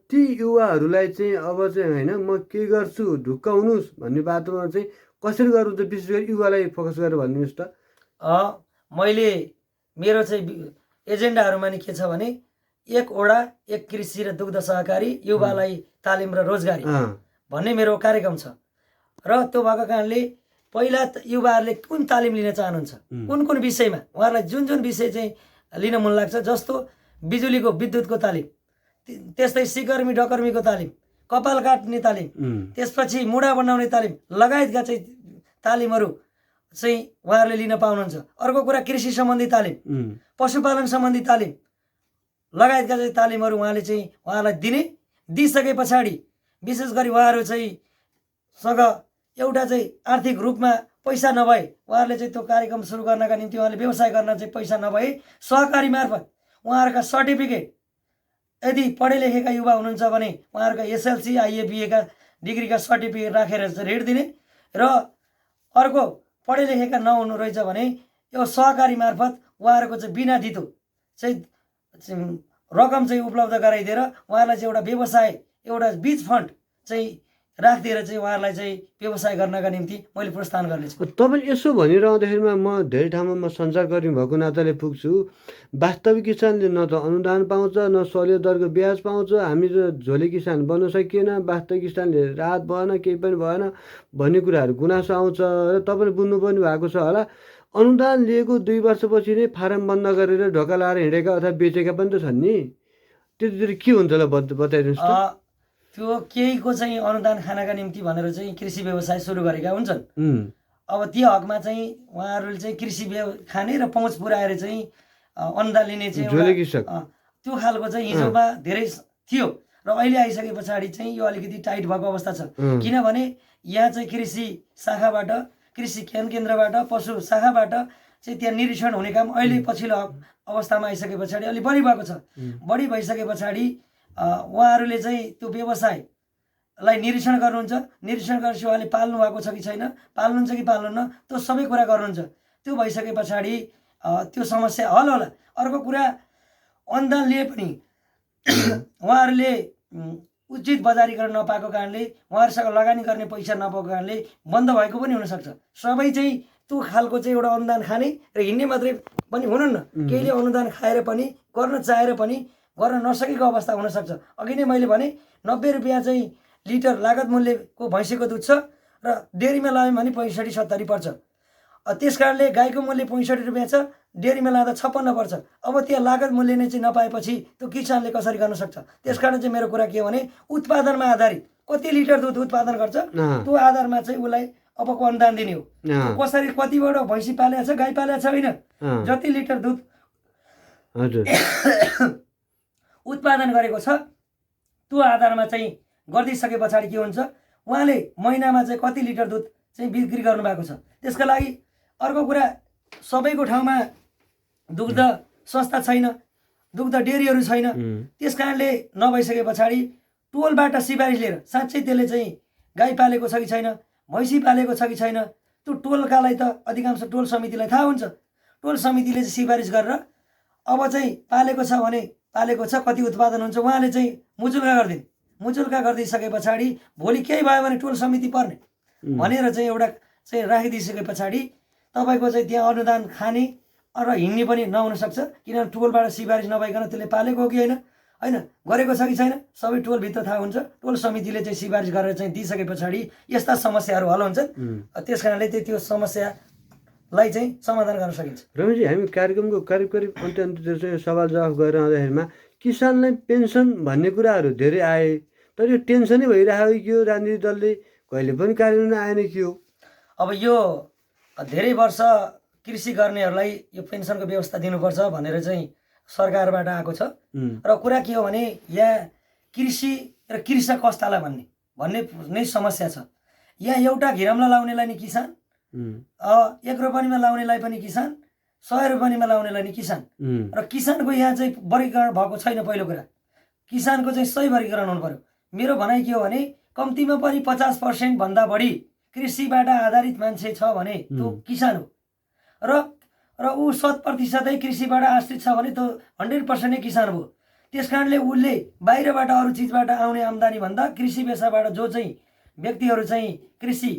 ती युवाहरूलाई चाहिँ अब चाहिँ होइन म के गर्छु ढुक्क हुनुहोस् भन्ने बाटोमा चाहिँ कसरी गर्नु त? विशेष गरी युवालाई फोकस गरेर भनिदिनुहोस् त। मैले मेरो चाहिँ एजेन्डाहरूमा नि के छ भने 1 वडा 1 कृषि र दुग्ध सहकारी युवालाई तालिम र रोजगारी भन्ने मेरो कार्यक्रम छ। र त्यो भएको कारणले पहिला युवाहरूले कुन तालिम लिन चाहनुहुन्छ, कुन कुन विषयमा उहाँहरूलाई जुन जुन विषय चाहिँ लिन मन लाग्छ, जस्तो बिजुलीको विद्युतको तालिम, त्यस्तै सिकर्मी डकर्मीको तालिम, कपाल काट्ने तालिम, त्यसपछि मुढा बनाउने तालिम लगायतका चाहिँ तालिमहरू चाहिँ उहाँहरूले लिन पाउनुहुन्छ। अर्को कुरा कृषि सम्बन्धी तालिम, पशुपालन सम्बन्धी तालिम लगायतका चाहिँ तालिमहरू उहाँलाई दिइसके पछाडि विशेष गरी उहाँहरू चाहिँ सँग एउटा चाहिँ आर्थिक रूपमा पैसा नभए उहाँहरूले चाहिँ त्यो कार्यक्रम सुरु गर्नका निम्ति उहाँले व्यवसाय गर्न चाहिँ पैसा नभए सहकारी मार्फत उहाँहरूका सर्टिफिकेट, यदि पढे लेखेका युवा हुनुहुन्छ भने उहाँहरूका एसएलसी आइए बिएका डिग्रीका सर्टिफिकेट राखेर ऋण दिने, र अर्को पढे लेखेका नहुनु रहेछ भने यो सहकारी मार्फत उहाँहरूको चाहिँ बिना धितो चाहिँ रकम चाहिँ उपलब्ध गराइदिएर उहाँहरूलाई चाहिँ एउटा व्यवसाय, एउटा बीज फन्ड चाहिँ राखिदिएर चाहिँ उहाँहरूलाई चाहिँ व्यवसाय गर्नका निम्ति मैले प्रोत्साहन गर्नेछु। तपाईँले यसो भनिरहँदाखेरिमा म धेरै ठाउँमा म सञ्चारकर्मी भएको नाताले पुग्छु। वास्तविक किसानले न त अनुदान पाउँछ, न सलियो दरको ब्याज पाउँछ। हामी त झोले किसान बन्न सकिएन, वास्तविक किसानले राहत भएन, केही पनि भएन भन्ने कुराहरू गुनासो आउँछ। र तपाईँले बुझ्नु पनि भएको छ होला, अनुदान लिएको 2 वर्षपछि नै फारम बन्द गरेर ढोका लाएर हिँडेका अथवा बेचेका पनि त छन् नि। त्यतितिर के हुन्छ होला बताइदिनुहोस् त। त्यो केहीको चाहिँ अनुदान खानका निम्ति भनेर चाहिँ कृषि व्यवसाय सुरु गरेका हुन्छन्। अब त्यो हकमा चाहिँ उहाँहरूले चाहिँ कृषि खाने र पहुँच पुऱ्याएर चाहिँ अनुदान लिने चाहिँ त्यो खालको चाहिँ हिजोमा धेरै थियो र अहिले आइसके पछाडि चाहिँ यो अलिकति टाइट भएको अवस्था छ। किनभने यहाँ चाहिँ कृषि शाखाबाट, कृषि ज्ञान केन्द्रबाट, पशु शाखाबाट चाहिँ त्यहाँ निरीक्षण हुने काम अहिले पछिल्लो अवस्थामा आइसके पछाडि अलि बढी भएको छ। बढी भइसके पछाडि उहाँहरूले चाहिँ त्यो व्यवसायलाई निरीक्षण गर्नुहुन्छ। निरीक्षण गरेपछि उहाँले पाल्नु भएको छ कि छैन, पाल्नुहुन्छ कि पाल्नुहुन्न, त्यो सबै कुरा गर्नुहुन्छ। त्यो भइसके पछाडि त्यो समस्या हल होला। अर्को कुरा, अनुदान लिए पनि उहाँहरूले उचित बजारीकरण नपाएको कारणले उहाँहरूसँग लगानी गर्ने पैसा नपाएको कारणले बन्द भएको पनि हुनसक्छ। सबै चाहिँ त्यो खालको चाहिँ एउटा अनुदान खाने र हिँड्ने मात्रै पनि हुनुहुन्न। केहीले अनुदान खाएर पनि गर्न चाहेर पनि गर्न नसकेको अवस्था हुनसक्छ। अघि नै मैले भने 90 रुपियाँ चाहिँ लिटर लागत मूल्यको भैँसीको दुध छ र डेरीमा लायौँ भने 65-70 पर्छ। त्यस कारणले गाईको मूल्य 65 रुपियाँ छ, डेरीमा लाँदा 56 पर्छ। अब त्यहाँ लागत मूल्य नै चाहिँ नपाएपछि त्यो किसानले कसरी गर्न सक्छ? त्यस कारण चाहिँ मेरो कुरा के हो भने उत्पादनमा आधारित कति लिटर दुध उत्पादन गर्छ त्यो आधारमा चाहिँ उसलाई अबको अनुदान दिने हो। कसरी कतिबाट भैँसी पालेको छ गाई पालेको छ होइन, जति लिटर दुध उत्पादन गरेको छ त्यो आधारमा चाहिँ गरिदिइसके पछाडि के हुन्छ, उहाँले महिनामा चाहिँ कति लिटर दुध चाहिँ बिक्री गर्नुभएको छ। त्यसका लागि अर्को कुरा, सबैको ठाउँमा दुग्ध संस्था छैन, दुग्ध डेरीहरू छैन। त्यस कारणले नभइसके पछाडि टोलबाट सिफारिस लिएर साँच्चै त्यसले चाहिँ गाई पालेको छ कि छैन, भैँसी पालेको छ कि छैन, त्यो टोलकालाई त अधिकांश टोल समितिलाई थाहा हुन्छ। टोल समितिले चाहिँ सिफारिस गरेर अब चाहिँ पालेको छ भने पालेको छ, कति उत्पादन हुन्छ उहाँले चाहिँ मुचुल्का गरिदिने। मुचुल्का गरिदिइसके पछाडि भोलि केही भयो भने टोल समिति पर्ने भनेर चाहिँ एउटा चाहिँ राखिदिइसके पछाडि तपाईँको चाहिँ त्यहाँ अनुदान खाने र हिँड्ने पनि नहुन सक्छ। किनभने टोलबाट सिफारिस नभइकन त्यसले पालेको हो कि होइन, होइन गरेको छ कि छैन सबै टोलभित्र थाहा हुन्छ। टोल समितिले चाहिँ सिफारिस गरेर चाहिँ दिइसके पछाडि यस्ता समस्याहरू हल हुन्छन्। त्यस कारणले चाहिँ त्यो समस्यालाई चाहिँ समाधान गर्न सकिन्छ। रमेशजी, हामी कार्यक्रमको करिब अन्त्यतिर चाहिँ सवाल जवाफ गरेर आउँदाखेरिमा किसानलाई पेन्सन भन्ने कुराहरू धेरै आए, तर यो टेन्सनै भइरहेको कि हो, राजनीतिक दलले कहिले पनि कार्यान्वयन आएन कि हो? अब यो धेरै वर्ष कृषि गर्नेहरूलाई यो पेन्सनको व्यवस्था दिनुपर्छ भनेर चाहिँ सरकारबाट आएको छ। र कुरा के हो भने यहाँ कृषि र कृषक कस्तालाई भन्ने नै समस्या छ। यहाँ एउटा घिरमला लाउनेलाई नि किसान, 1 रोपनीमा लाउनेलाई पनि किसान, 100 रोपनीमा लाउनेलाई नि किसान। र किसानको यहाँ चाहिँ वर्गीकरण भएको छैन। पहिलो कुरा किसानको चाहिँ सही वर्गीकरण हुनु पर्यो। मेरो भनाइ के हो भने कम्तीमा पनि 50% भन्दा बढी कृषिबाट आधारित मान्छे छ भने त्यो किसान हो, र ऊ 100% कृषिबाट आश्रित छ भने त्यो 100% नै किसान हो। त्यस कारणले उसले बाहिरबाट अरू चिजबाट आउने आम्दानी भन्दा कृषि पेसाबाट जो चाहिँ व्यक्तिहरू चाहिँ कृषि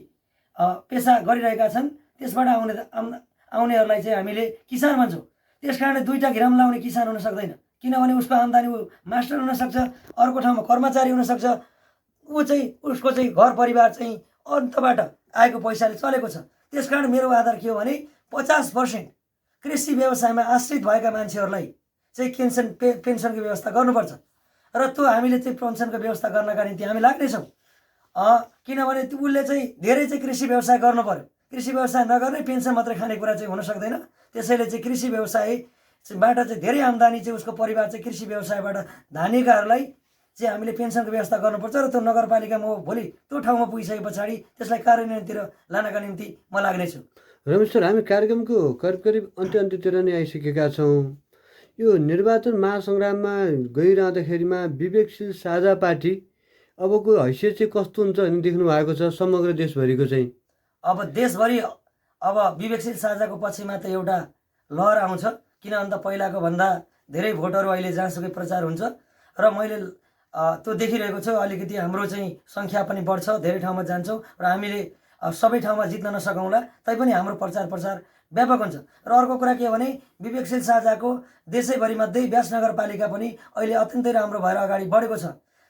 पेसा गरिरहेका छन् त्यसबाट आउनेहरूलाई चाहिँ हामीले किसान भन्छौँ। त्यस कारणले दुईटा घिरम लाउने किसान हुन सक्दैन, किनभने उसको आम्दानी ऊ मास्टर हुनसक्छ, अर्को ठाउँमा कर्मचारी हुनसक्छ। ऊ चाहिँ उसको चाहिँ घर परिवार चाहिँ अन्तबाट आएको पैसाले चलेको छ। त्यस कारण मेरो आधार के हो भने 50% कृषि व्यवसायमा आश्रित भएका मान्छेहरूलाई चाहिँ पेन्सनको व्यवस्था गर्नुपर्छ। र त्यो हामीले चाहिँ पेन्सनको व्यवस्था गर्नका निम्ति हामी लाग्नेछौँ। किनभने उसले चाहिँ धेरै चाहिँ कृषि व्यवसाय गर्नु पर्यो। कृषि व्यवसाय नगर्ने पेन्सन मात्रै खाने कुरा चाहिँ हुन सक्दैन। त्यसैले चाहिँ कृषि व्यवसायबाट चाहिँ धेरै आम्दानी चाहिँ उसको परिवार चाहिँ कृषि व्यवसायबाट धानेकाहरूलाई चाहिँ हामीले पेन्सनको व्यवस्था गर्नुपर्छ। र त्यो नगरपालिकामा भोलि त्यो ठाउँमा पुगिसके पछाडि त्यसलाई कार्यान्वयनतिर लानका निम्ति म लाग्नेछु। रमेश सर, हामी कार्यक्रमको करिब अन्त्यतिर नै आइसकेका छौँ। यो निर्वाचन महासङ्ग्राममा गइरहँदाखेरिमा विवेकशील साझा पार्टी अबको हैसियत चाहिँ कस्तो हुन्छ भन्ने देख्नु भएको छ समग्र देशभरिको चाहिँ? अब देशभरि अब विवेकशील साझाको पछिमा त एउटा लहर आउँछ। किन अन्त पहिलाको भन्दा धेरै भोटहरू अहिले जहाँसुकै प्रचार हुन्छ र मैले त्यो देखिरहेको छु। अलिकति हाम्रो चाहिँ सङ्ख्या पनि बढ्छ, धेरै ठाउँमा जान्छौँ र हामीले सबै ठाउँमा जित्न नसकौँला तैपनि हाम्रो प्रचार व्यापक हुन्छ। र अर्को कुरा के हो भने विवेकशील साझाको देशैभरिमध्ये व्यास नगरपालिका पनि अहिले अत्यन्तै राम्रो भएर अगाडि बढेको छ।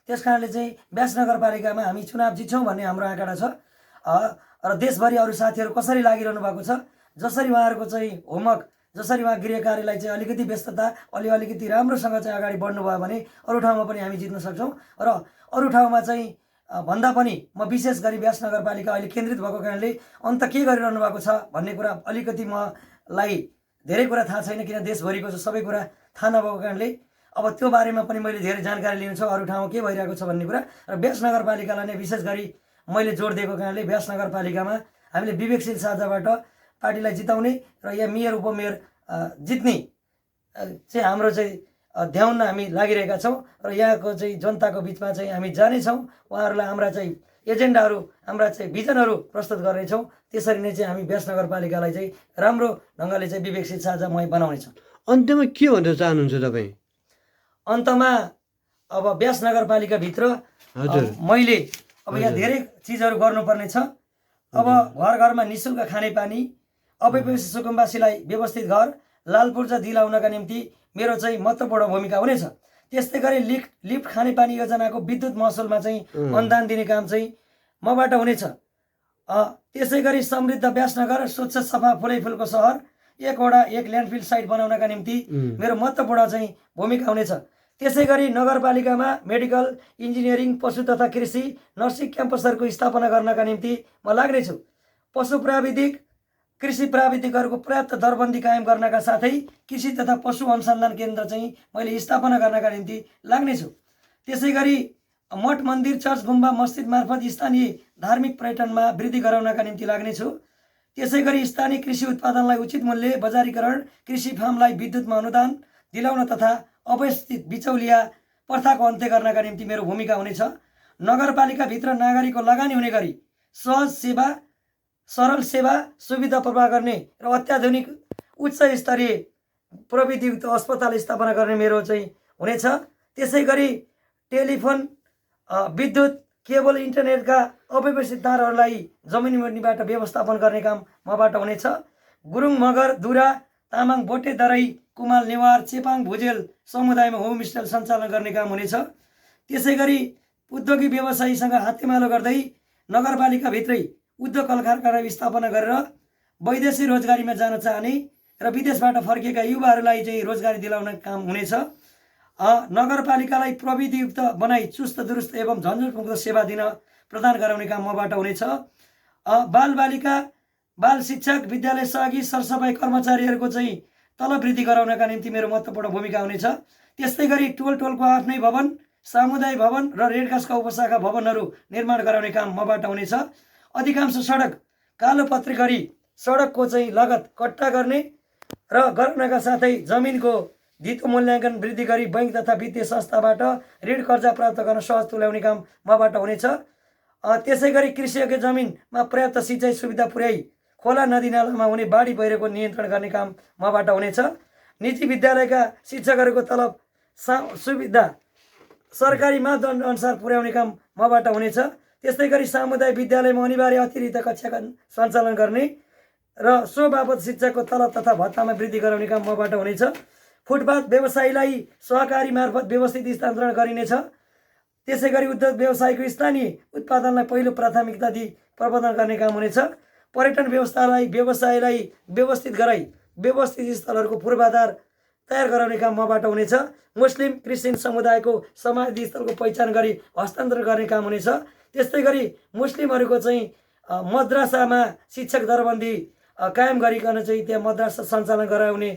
त्यस कारणले चाहिँ व्यास नगरपालिकामा हामी चुनाव जित्छौँ भन्ने हाम्रो आँकडा छ। र देशभरि अरू साथीहरू कसरी लागिरहनु भएको छ, जसरी उहाँहरूको चाहिँ होमवर्क, जसरी उहाँ गृह कार्यलाई चाहिँ अलिकति व्यस्तता अलिकति राम्रोसँग चाहिँ अगाडि बढ्नुभयो भने अरू ठाउँमा पनि हामी जित्न सक्छौँ। र अरू ठाउँमा चाहिँ भन्दा पनि म विशेष गरी व्यास नगरपालिका अहिले केन्द्रित भएको कारणले अन्त के गरिरहनु भएको छ भन्ने कुरा अलिकति मलाई धेरै कुरा थाहा छैन, किन देशभरिको सबै कुरा थाहा नभएको कारणले अब त्यो बारेमा पनि मैले धेरै जानकारी लिनु छ अरू ठाउँमा के भइरहेको छ भन्ने कुरा। र व्यास नगरपालिकालाई नै विशेष गरी मैले जोड दिएको कारणले व्यास नगरपालिकामा हामीले विवेकशील साझाबाट पार्टीलाई जिताउने र यहाँ मेयर उपमेयर जित्ने चाहिँ हाम्रो चाहिँ ध्यान हामी लागिरहेका छौँ। र यहाँको चाहिँ जनताको बिचमा चाहिँ हामी जानेछौँ, उहाँहरूलाई हाम्रा चाहिँ एजेन्डाहरू, हाम्रा चाहिँ भिजनहरू प्रस्तुत गर्नेछौँ। त्यसरी नै चाहिँ हामी व्यास नगरपालिकालाई चाहिँ राम्रो ढङ्गले चाहिँ विवेकशील साझा बनाउनेछौँ। अन्त्यमा के भन्न चाहनुहुन्छ तपाईँ? अन्तमा अब व्यास नगरपालिकाभित्र हजुर मैले अब यहाँ धेरै चिजहरू गर्नुपर्ने छ। अब घर घरमा निःशुल्क खानेपानी, अव्यवस्थित सुकुम्बासीलाई व्यवस्थित घर, लाल पूर्जा दिलाउनका निम्ति मेरो चाहिँ महत्त्वपूर्ण भूमिका हुनेछ। त्यस्तै गरी लिफ्ट खानेपानी योजनाको विद्युत महसुलमा चाहिँ अनुदान दिने काम चाहिँ मबाट हुनेछ। त्यसै गरी समृद्ध व्यासनगर स्वच्छ सफा फुलै फुलको सहर, एक ल्यान्डफिल साइट बनाउनका निम्ति मेरो महत्त्वपूर्ण चाहिँ भूमिका हुनेछ। त्यसै गरी नगरपालिकामा मेडिकल, इन्जिनियरिङ, पशु तथा कृषि, नर्सिङ क्याम्पसहरूको स्थापना गर्नका निम्ति म लाग्नेछु। पशु प्राविधिक, कृषि प्राविधिकहरूको पर्याप्त दरबन्दी कायम गर्नका साथै कृषि तथा पशु अनुसन्धान केन्द्र चाहिँ मैले स्थापना गर्नका निम्ति लाग्नेछु। त्यसै गरी मठ, मन्दिर, चर्च, गुम्बा, मस्जिद मार्फत स्थानीय धार्मिक पर्यटनमा वृद्धि गराउनका निम्ति लाग्नेछु। त्यसै गरी स्थानीय कृषि उत्पादनलाई उचित मूल्य बजारीकरण, कृषि फार्मलाई विद्युतमा अनुदान दिलाउन तथा अव्यवस्थित बिचौलिया प्रथाको अन्त्य गर्नका निम्ति मेरो भूमिका हुनेछ। नगरपालिकाभित्र नागरिकको लगानी हुने गरी सहज सेवा, सरल सेवा सुविधा प्रवाह गर्ने र अत्याधुनिक उच्च स्तरीय प्रविधियुक्त अस्पताल स्थापना गर्ने मेरो चाहिँ हुनेछ। त्यसै गरी टेलिफोन, विद्युत, केबल, इन्टरनेटका अव्यवस्थित तारहरूलाई जमिन मुनिबाट व्यवस्थापन गर्ने काम मबाट हुनेछ। गुरुङ, मगर, दुरा, तामाङ, बोटे, दराई, कुमाल, नेवार, चेपाङ, भुजेल समुदायमा होमस्टे सञ्चालन गर्ने काम हुनेछ। त्यसै गरी उद्योगिक व्यवसायीसँग हातेमालो गर्दै नगरपालिकाभित्रै उद्योग कल कारखाना स्थापना गरेर वैदेशिक रोजगारीमा जान चाहने र विदेशबाट फर्केका युवाहरूलाई चाहिँ रोजगारी दिलाउने काम हुनेछ। नगरपालिकालाई प्रविधियुक्त बनाई चुस्त दुरुस्त एवं झन्झटमुक्त सेवा दिन प्रदान गराउने काम मबाट हुनेछ। बालबालिका, बाल शिक्षक, विद्यालय सहयोगी, सरसफाइ कर्मचारीहरूको चाहिँ तलब वृद्धि गराउनका निम्ति मेरो महत्त्वपूर्ण भूमिका हुनेछ। त्यस्तै गरी टोलको आफ्नै भवन, सामुदायिक भवन र रेडक्रसका उपशाखा भवनहरू निर्माण गराउने काम मबाट हुनेछ। अधिकांश सडक कालोपत्री गरी सडकको चाहिँ लागत कट्टा गर्ने र गर्नका साथै जमिनको धितो मूल्याङ्कन वृद्धि गरी बैंक तथा वित्तीय संस्थाबाट ऋण कर्जा प्राप्त गर्न सहज तुल्याउने काम मबाट हुनेछ। त्यसै गरी कृषियोग्य जमिनमा पर्याप्त सिँचाइ सुविधा पुर्याई खोला नदी नालामा हुने बाढी पहिरोको नियन्त्रण गर्ने काम मबाट हुनेछ। निजी विद्यालयका शिक्षकहरूको तलब सुविधा सरकारी मापदण्ड अनुसार पुर्याउने काम मबाट हुनेछ। त्यस्तै गरी सामुदायिक विद्यालयमा अनिवार्य अतिरिक्त कक्षाका सञ्चालन गर्ने र सो बापत शिक्षकको तलब तथा भत्तामा वृद्धि गराउने काम मबाट हुनेछ। फुटपाथ व्यवसायीलाई सहकारी मार्फत व्यवस्थित स्थानान्तरण गरिनेछ। त्यसै गरी उद्योग व्यवसायको स्थानीय उत्पादनलाई पहिलो प्राथमिकता दिई प्रबन्धन गर्ने काम हुनेछ। पर्यटन व्यवसायलाई व्यवस्थित गराई व्यवस्थित स्थलहरूको पूर्वाधार तयार गराउने काम मबाट हुनेछ। मुस्लिम क्रिस्चियन समुदायको समाधि स्थलको पहिचान गरी हस्तान्तरण गर्ने काम हुनेछ। त्यस्तै गरी मुस्लिमहरूको चाहिँ मद्रासामा शिक्षक दरबन्दी कायम गरिकन चाहिँ त्यहाँ मद्रासा सञ्चालन गराउने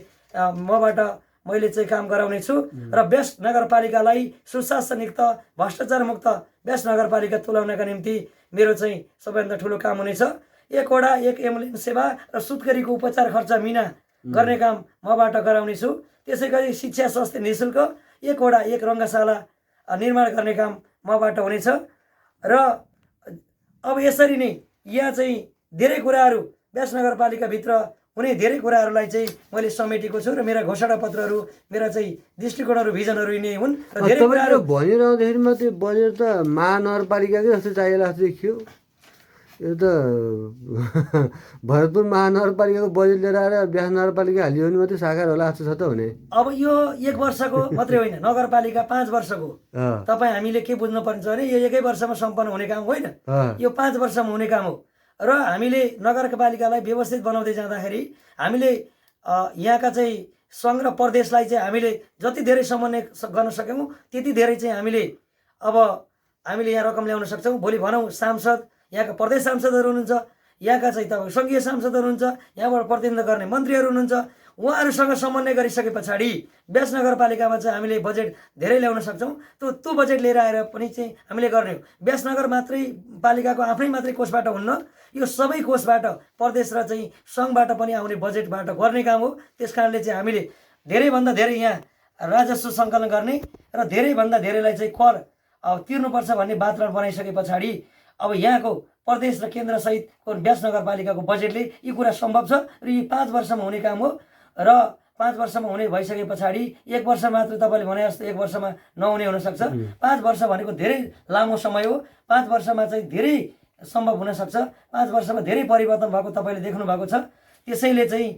मबाट मैले चाहिँ काम गराउने छु र व्यास नगरपालिकालाई सुशासनयुक्त, भ्रष्टाचार मुक्त व्यास नगरपालिका तुल्याउनका निम्ति मेरो चाहिँ सबैभन्दा ठुलो काम हुनेछ। एक वडा, एक एम्बुलेन्स सेवा र सुत्केरीको उपचार खर्च मिना गर्ने काम मबाट गराउने छु। त्यसै गरी शिक्षा स्वास्थ्य निःशुल्क, एक वडा, एक रङ्गशाला निर्माण गर्ने काम मबाट हुनेछ। र अब यसरी नै यहाँ चाहिँ धेरै कुराहरू व्यास नगरपालिकाभित्र हुने धेरै कुराहरूलाई चाहिँ मैले समेटेको छु र मेरा घोषणा पत्रहरू, मेरा चाहिँ दृष्टिकोणहरू, भिजनहरू यिनै हुन् र धेरै कुराहरू भनिरहँदाखेरि मात्रै बजेट त महानगरपालिकाकै जस्तो चाहिएला जस्तो देखियो। यो त भरतपुर महानगरपालिकाको बजेट लिएर आएर व्यास नगरपालिका हालियो भने मात्रै साकार होला जस्तो छ त हुने। अब यो 1 वर्षको मात्रै होइन, नगरपालिका 5 वर्षको। तपाईँ हामीले के बुझ्नुपर्छ भने यो 1 वर्षमा सम्पन्न हुने काम होइन, यो 5 वर्षमा हुने काम हो। र हामीले नगरपालिकालाई व्यवस्थित बनाउँदै जाँदाखेरि हामीले यहाँका चाहिँ सङ्घ र प्रदेशलाई चाहिँ हामीले जति धेरै समन्वय गर्न सक्यौँ त्यति धेरै चाहिँ हामीले यहाँ रकम ल्याउन सक्छौँ। भोलि भनौँ सांसद, यहाँका प्रदेश सांसदहरू हुनुहुन्छ, यहाँका चाहिँ तपाईँ सङ्घीय सांसदहरू हुनुहुन्छ, यहाँबाट प्रतिनिधित्व गर्ने मन्त्रीहरू हुनुहुन्छ, उहाँहरूसँग समन्वय गरिसके पछाडि व्यास नगरपालिकामा चाहिँ हामीले बजेट धेरै ल्याउन सक्छौँ। त्यो बजेट लिएर आएर पनि चाहिँ हामीले गर्ने हो। व्यास नगर मात्रै पालिकाको आफ्नै मात्रै कोषबाट हुन्न, यो सबै कोषबाट प्रदेश र चाहिँ सङ्घबाट पनि आउने बजेटबाट गर्ने काम हो। त्यस कारणले चाहिँ हामीले धेरैभन्दा धेरै यहाँ राजस्व सङ्कलन गर्ने र धेरैभन्दा धेरैलाई चाहिँ कर तिर्नुपर्छ भन्ने वातावरण बनाइसके पछाडि अब यहाँको प्रदेश र केन्द्र सहितको व्यास नगरपालिकाको बजेटले यी कुरा सम्भव छ र यी 5 वर्षमा हुने काम हो। र 5 वर्षमा हुने भइसके पछाडि 1 वर्ष मात्र तपाईँले भने जस्तो 1 वर्षमा नहुने हुनसक्छ। 5 वर्ष भनेको धेरै लामो समय हो। 5 वर्षमा चाहिँ धेरै सम्भव हुनसक्छ। 5 वर्षमा धेरै परिवर्तन भएको तपाईँले देख्नु भएको छ। त्यसैले चाहिँ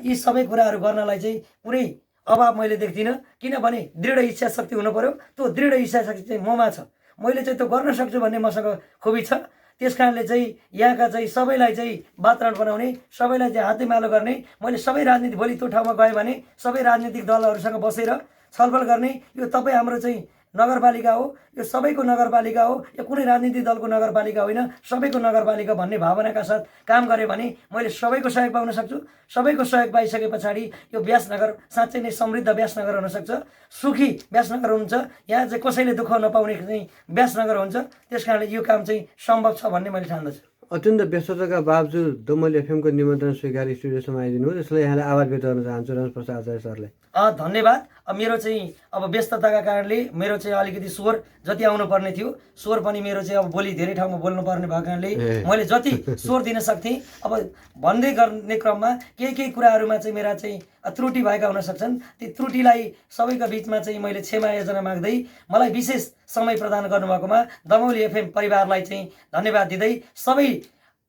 यी सबै कुराहरू गर्नलाई चाहिँ पुरै अभाव मैले देख्दिनँ, किनभने दृढ इच्छा शक्ति हुनु पर्यो। त्यो दृढ इच्छा शक्ति चाहिँ ममा छ, मैले चाहिँ त्यो गर्न सक्छु भन्ने मसँग खुबी छ। त्यस कारणले चाहिँ यहाँका चाहिँ सबैलाई चाहिँ वातावरण बनाउने, सबैलाई चाहिँ हातेमालो गर्ने, मैले सबै राजनीति भोलि त्यो ठाउँमा गएँ भने सबै राजनीतिक दलहरूसँग बसेर छलफल गर्ने। यो तपाईँ हाम्रो चाहिँ नगरपालिका हो, यो सबैको नगरपालिका हो, यो कुनै राजनीतिक दलको नगरपालिका होइन, सबैको नगरपालिका भन्ने भावनाका साथ काम गरेँ भने मैले सबैको सहयोग पाउन सक्छु। सबैको सहयोग पाइसके पछाडि यो व्यासनगर साँच्चै नै समृद्ध व्यासनगर हुनसक्छ, सुखी व्यासनगर हुन्छ। यहाँ चाहिँ कसैले दुःख नपाउने चाहिँ व्यासनगर हुन्छ। त्यस कारणले यो काम चाहिँ सम्भव छ भन्ने मैले ठान्दछु। अत्यन्त व्यस्तताका बावजुद दोमल एफएमको निमन्त्रण स्वीकार स्टुडियोसम्म आइदिनु हो, त्यसलाई यहाँलाई आभार व्यक्त गर्न चाहन्छु रमेश प्रसाद आचार्य सरलाई। धन्यवाद। मेरो चाहिँ अब व्यस्तताका कारणले मेरो चाहिँ अलिकति स्वर जति आउनुपर्ने थियो, स्वर पनि मेरो चाहिँ अब भोलि धेरै ठाउँमा बोल्नुपर्ने भएको कारणले मैले जति स्वर दिन सक्थेँ अब भन्दै गर्ने क्रममा केही कुराहरूमा चाहिँ मेरा चाहिँ त्रुटि भएका हुन सक्छन्। ती त्रुटिलाई सबैका बिचमा चाहिँ मैले क्षमा याचना माग्दै मलाई विशेष समय प्रदान गर्नुभएकोमा दमौली एफएम परिवारलाई चाहिँ धन्यवाद दिँदै सबै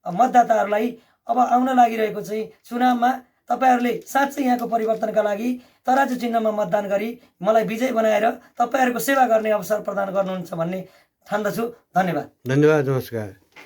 मतदाताहरूलाई अब आउन लागिरहेको चाहिँ चुनावमा तपाईहरूले साँच्चै यहाँको परिवर्तनका लागि तराजु चिन्हमा मतदान गरी मलाई विजय बनाएर तपाईँहरूको सेवा गर्ने अवसर प्रदान गर्नुहुन्छ भन्ने ठान्दछु। धन्यवाद। धन्यवाद, नमस्कार।